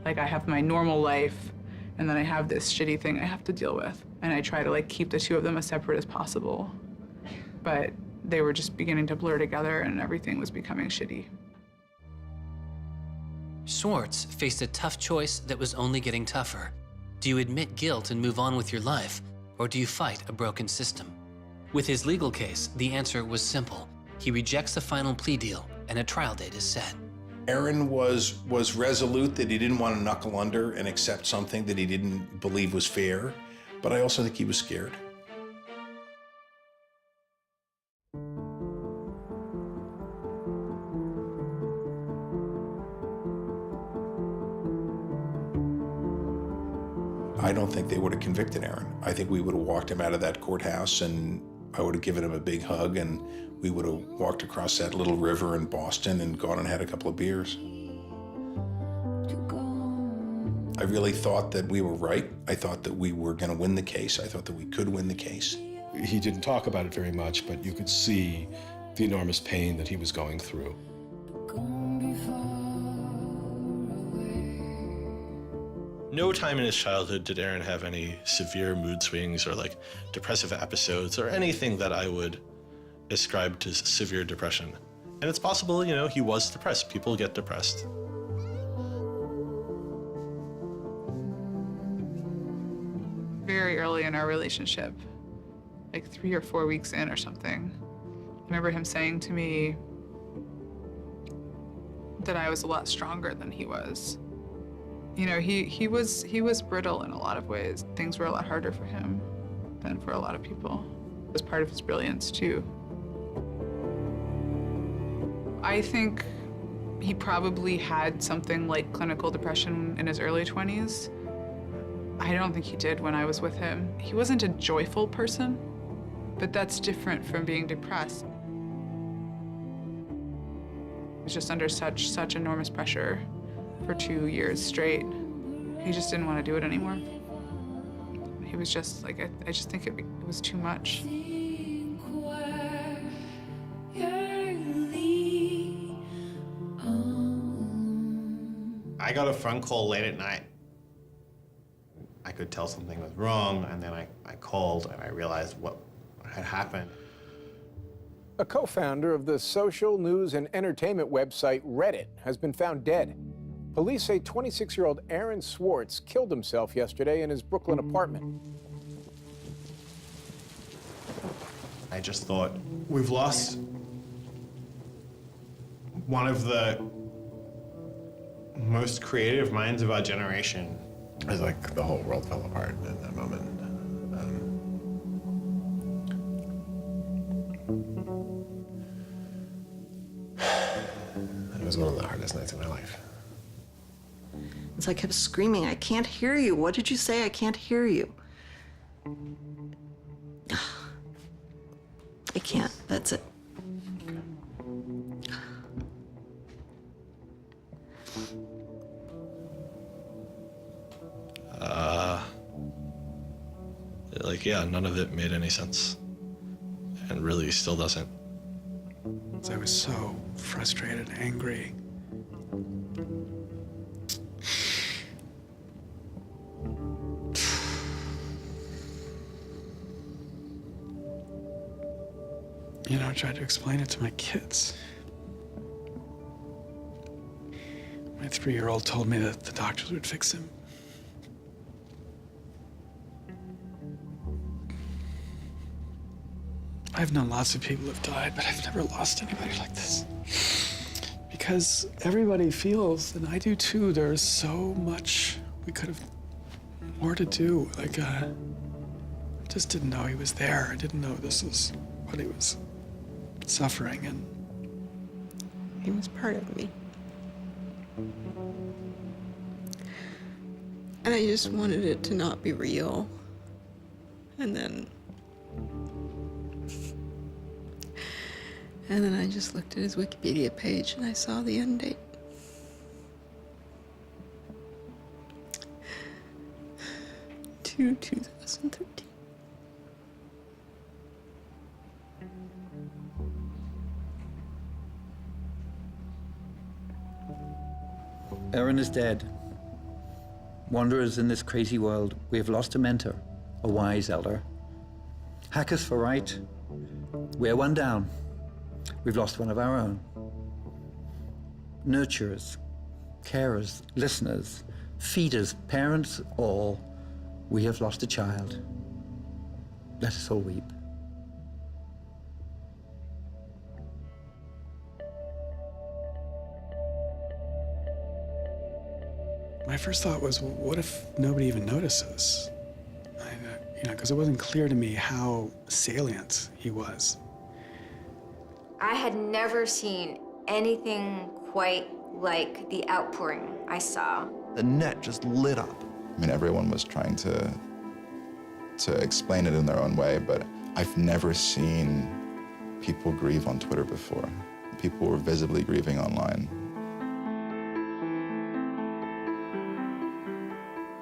Like, I have my normal life, and then I have this shitty thing I have to deal with. And I try to keep the two of them as separate as possible. But they were just beginning to blur together, and everything was becoming shitty. Swartz faced a tough choice that was only getting tougher. Do you admit guilt and move on with your life, or do you fight a broken system? With his legal case, the answer was simple. He rejects the final plea deal, and a trial date is set. Aaron was resolute that he didn't want to knuckle under and accept something that he didn't believe was fair, but I also think he was scared. I don't think they would have convicted Aaron. I think we would have walked him out of that courthouse, and I would have given him a big hug, and we would have walked across that little river in Boston and gone and had a couple of beers. I really thought that we were right. I thought that we were going to win the case. I thought that we could win the case. He didn't talk about it very much, but you could see the enormous pain that he was going through. No time in his childhood did Aaron have any severe mood swings or depressive episodes or anything that I would ascribe to severe depression. And it's possible, he was depressed. People get depressed. Very early in our relationship, 3 or 4 weeks in or something, I remember him saying to me that I was a lot stronger than he was. He was brittle in a lot of ways. Things were a lot harder for him than for a lot of people. It was part of his brilliance, too. I think he probably had something like clinical depression in his early 20s. I don't think he did when I was with him. He wasn't a joyful person, but that's different from being depressed. He was just under such enormous pressure for 2 years straight. He just didn't want to do it anymore. He was just I just think it was too much. I got a phone call late at night. I could tell something was wrong, and then I called and I realized what had happened. A co-founder of the social news and entertainment website Reddit has been found dead. Police say 26-year-old Aaron Swartz killed himself yesterday in his Brooklyn apartment. I just thought, we've lost one of the most creative minds of our generation. It was like the whole world fell apart in that moment. It was one of the hardest nights of my life. As I kept screaming, I can't hear you. What did you say? I can't hear you. I can't. That's it. Yeah, none of it made any sense. And really still doesn't. I was so frustrated, angry. I tried to explain it to my kids. My 3-year-old told me that the doctors would fix him. I've known lots of people who've died, but I've never lost anybody like this. Because everybody feels, and I do too, there's so much we could have more to do. Like, I just didn't know he was there. I didn't know this was what he was suffering, and he was part of me. And I just wanted it to not be real. And then I just looked at his Wikipedia page and I saw the end date. To 2013. Aaron is dead. Wanderers in this crazy world, we have lost a mentor, a wise elder. Hackers for right, we're one down. We've lost one of our own. Nurturers, carers, listeners, feeders, parents, all, we have lost a child. Let us all weep. my first thought was, well, what if nobody even notices? Because it wasn't clear to me how salient he was. I had never seen anything quite like the outpouring I saw. The net just lit up. I mean, everyone was trying to explain it in their own way, but I've never seen people grieve on Twitter before. People were visibly grieving online.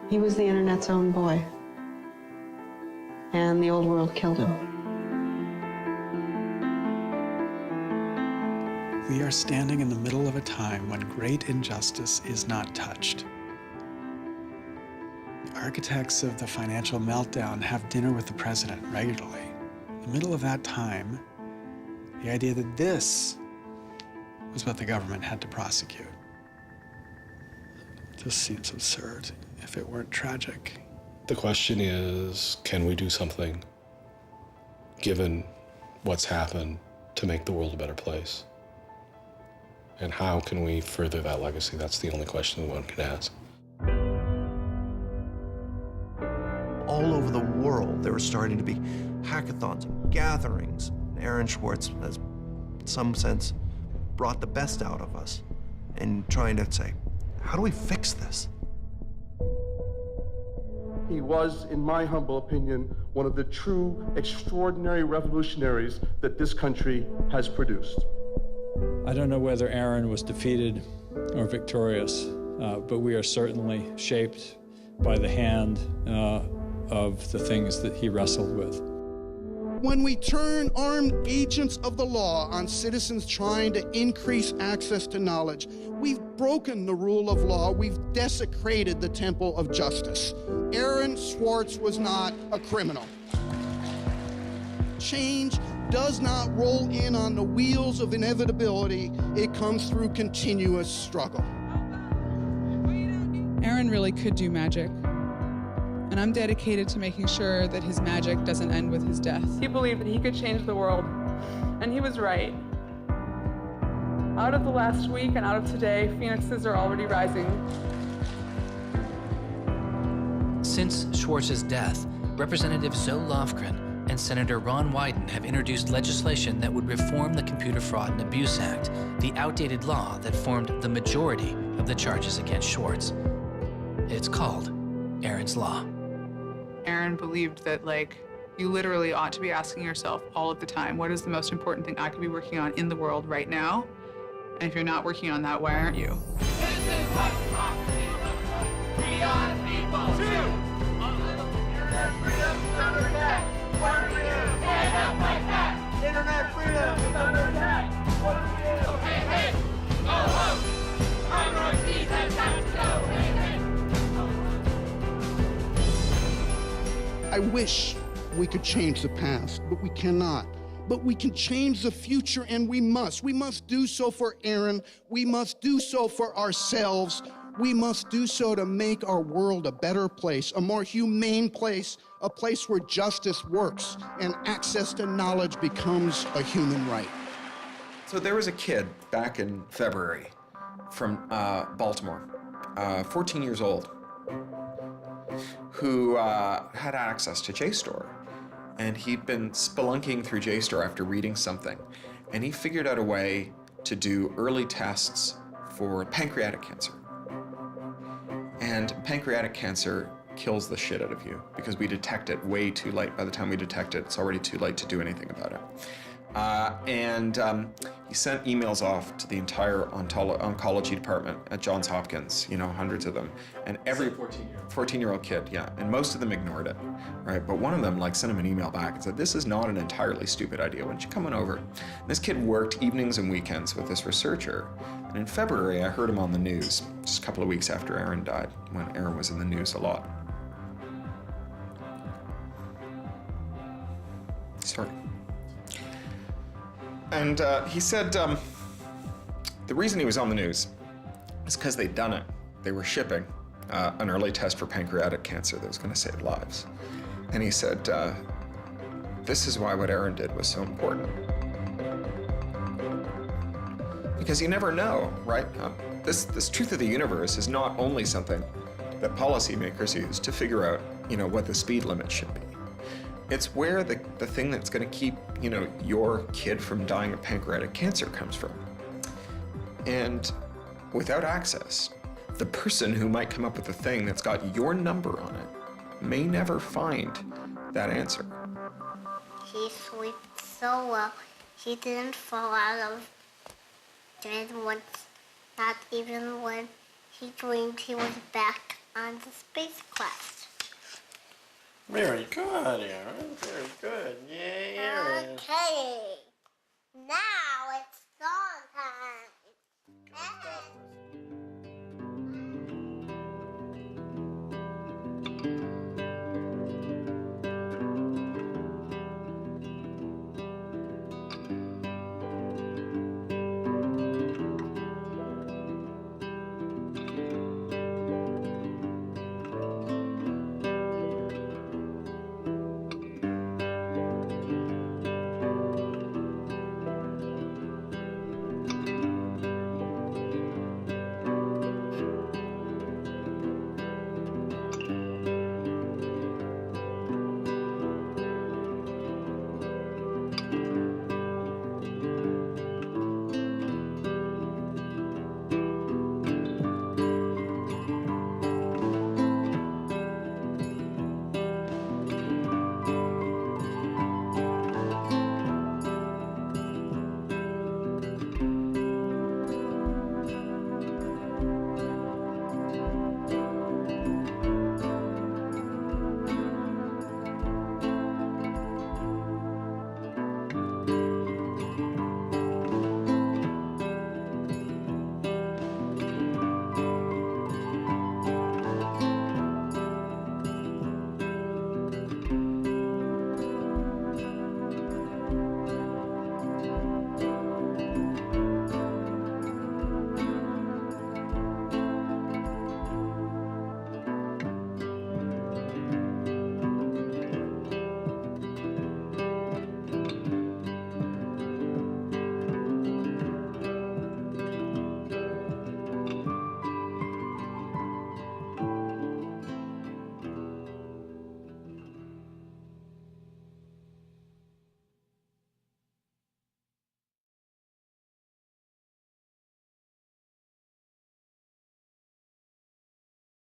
He was the internet's own boy, and the old world killed him. We are standing in the middle of a time when great injustice is not touched. The architects of the financial meltdown have dinner with the president regularly. In the middle of that time, the idea that this was what the government had to prosecute just seems absurd if it weren't tragic. The question is, can we do something, given what's happened, to make the world a better place? And how can we further that legacy? That's the only question one can ask. All over the world, there were starting to be hackathons and gatherings. Aaron Swartz has, in some sense, brought the best out of us in trying to say, how do we fix this? He was, in my humble opinion, one of the true extraordinary revolutionaries that this country has produced. I don't know whether Aaron was defeated or victorious, but we are certainly shaped by the hand of the things that he wrestled with. When we turn armed agents of the law on citizens trying to increase access to knowledge, we've broken the rule of law, we've desecrated the temple of justice. Aaron Swartz was not a criminal. Change does not roll in on the wheels of inevitability, it comes through continuous struggle. Aaron really could do magic. And I'm dedicated to making sure that his magic doesn't end with his death. He believed that he could change the world, and he was right. Out of the last week and out of today, phoenixes are already rising. Since Schwartz's death, Representative Zoe Lofgren and Senator Ron Wyden have introduced legislation that would reform the Computer Fraud and Abuse Act, the outdated law that formed the majority of the charges against Swartz. It's called Aaron's Law. Aaron believed that, you literally ought to be asking yourself all of the time, what is the most important thing I could be working on in the world right now? And if you're not working on that, why aren't you? Internet freedom is under attack. What do we do? Hey, hey, go home. Minorities have got to go. Hey, hey. I wish we could change the past, but we cannot. but we can change the future, and we must. We must do so for Aaron. We must do so for ourselves. We must do so to make our world a better place, a more humane place, a place where justice works and access to knowledge becomes a human right. So there was a kid back in February from Baltimore, 14 years old, who had access to JSTOR. And he'd been spelunking through JSTOR after reading something. And he figured out a way to do early tests for pancreatic cancer. And pancreatic cancer kills the shit out of you because we detect it way too late. By the time we detect it, it's already too late to do anything about it. He sent emails off to the entire oncology department at Johns Hopkins, you know, hundreds of them. And every 14-year-old kid, yeah. And most of them ignored it, right? But one of them sent him an email back and said, this is not an entirely stupid idea. Why don't you come on over? And this kid worked evenings and weekends with this researcher. And in February, I heard him on the news, just a couple of weeks after Aaron died, when Aaron was in the news a lot. Sorry. And he said the reason he was on the news is because they'd done it. They were shipping an early test for pancreatic cancer that was going to save lives. And he said, this is why what Aaron did was so important. Because you never know, right? This truth of the universe is not only something that policymakers use to figure out, you know, what the speed limit should be. It's where the thing that's going to keep, you know, your kid from dying of pancreatic cancer comes from. And without access, the person who might come up with the thing that's got your number on it may never find that answer. He slept so well, he didn't fall out of bed once, not even when he dreamed he was back on the space quest. Very good, Aaron. Very good. Yay, Aaron. Okay, now it's song time.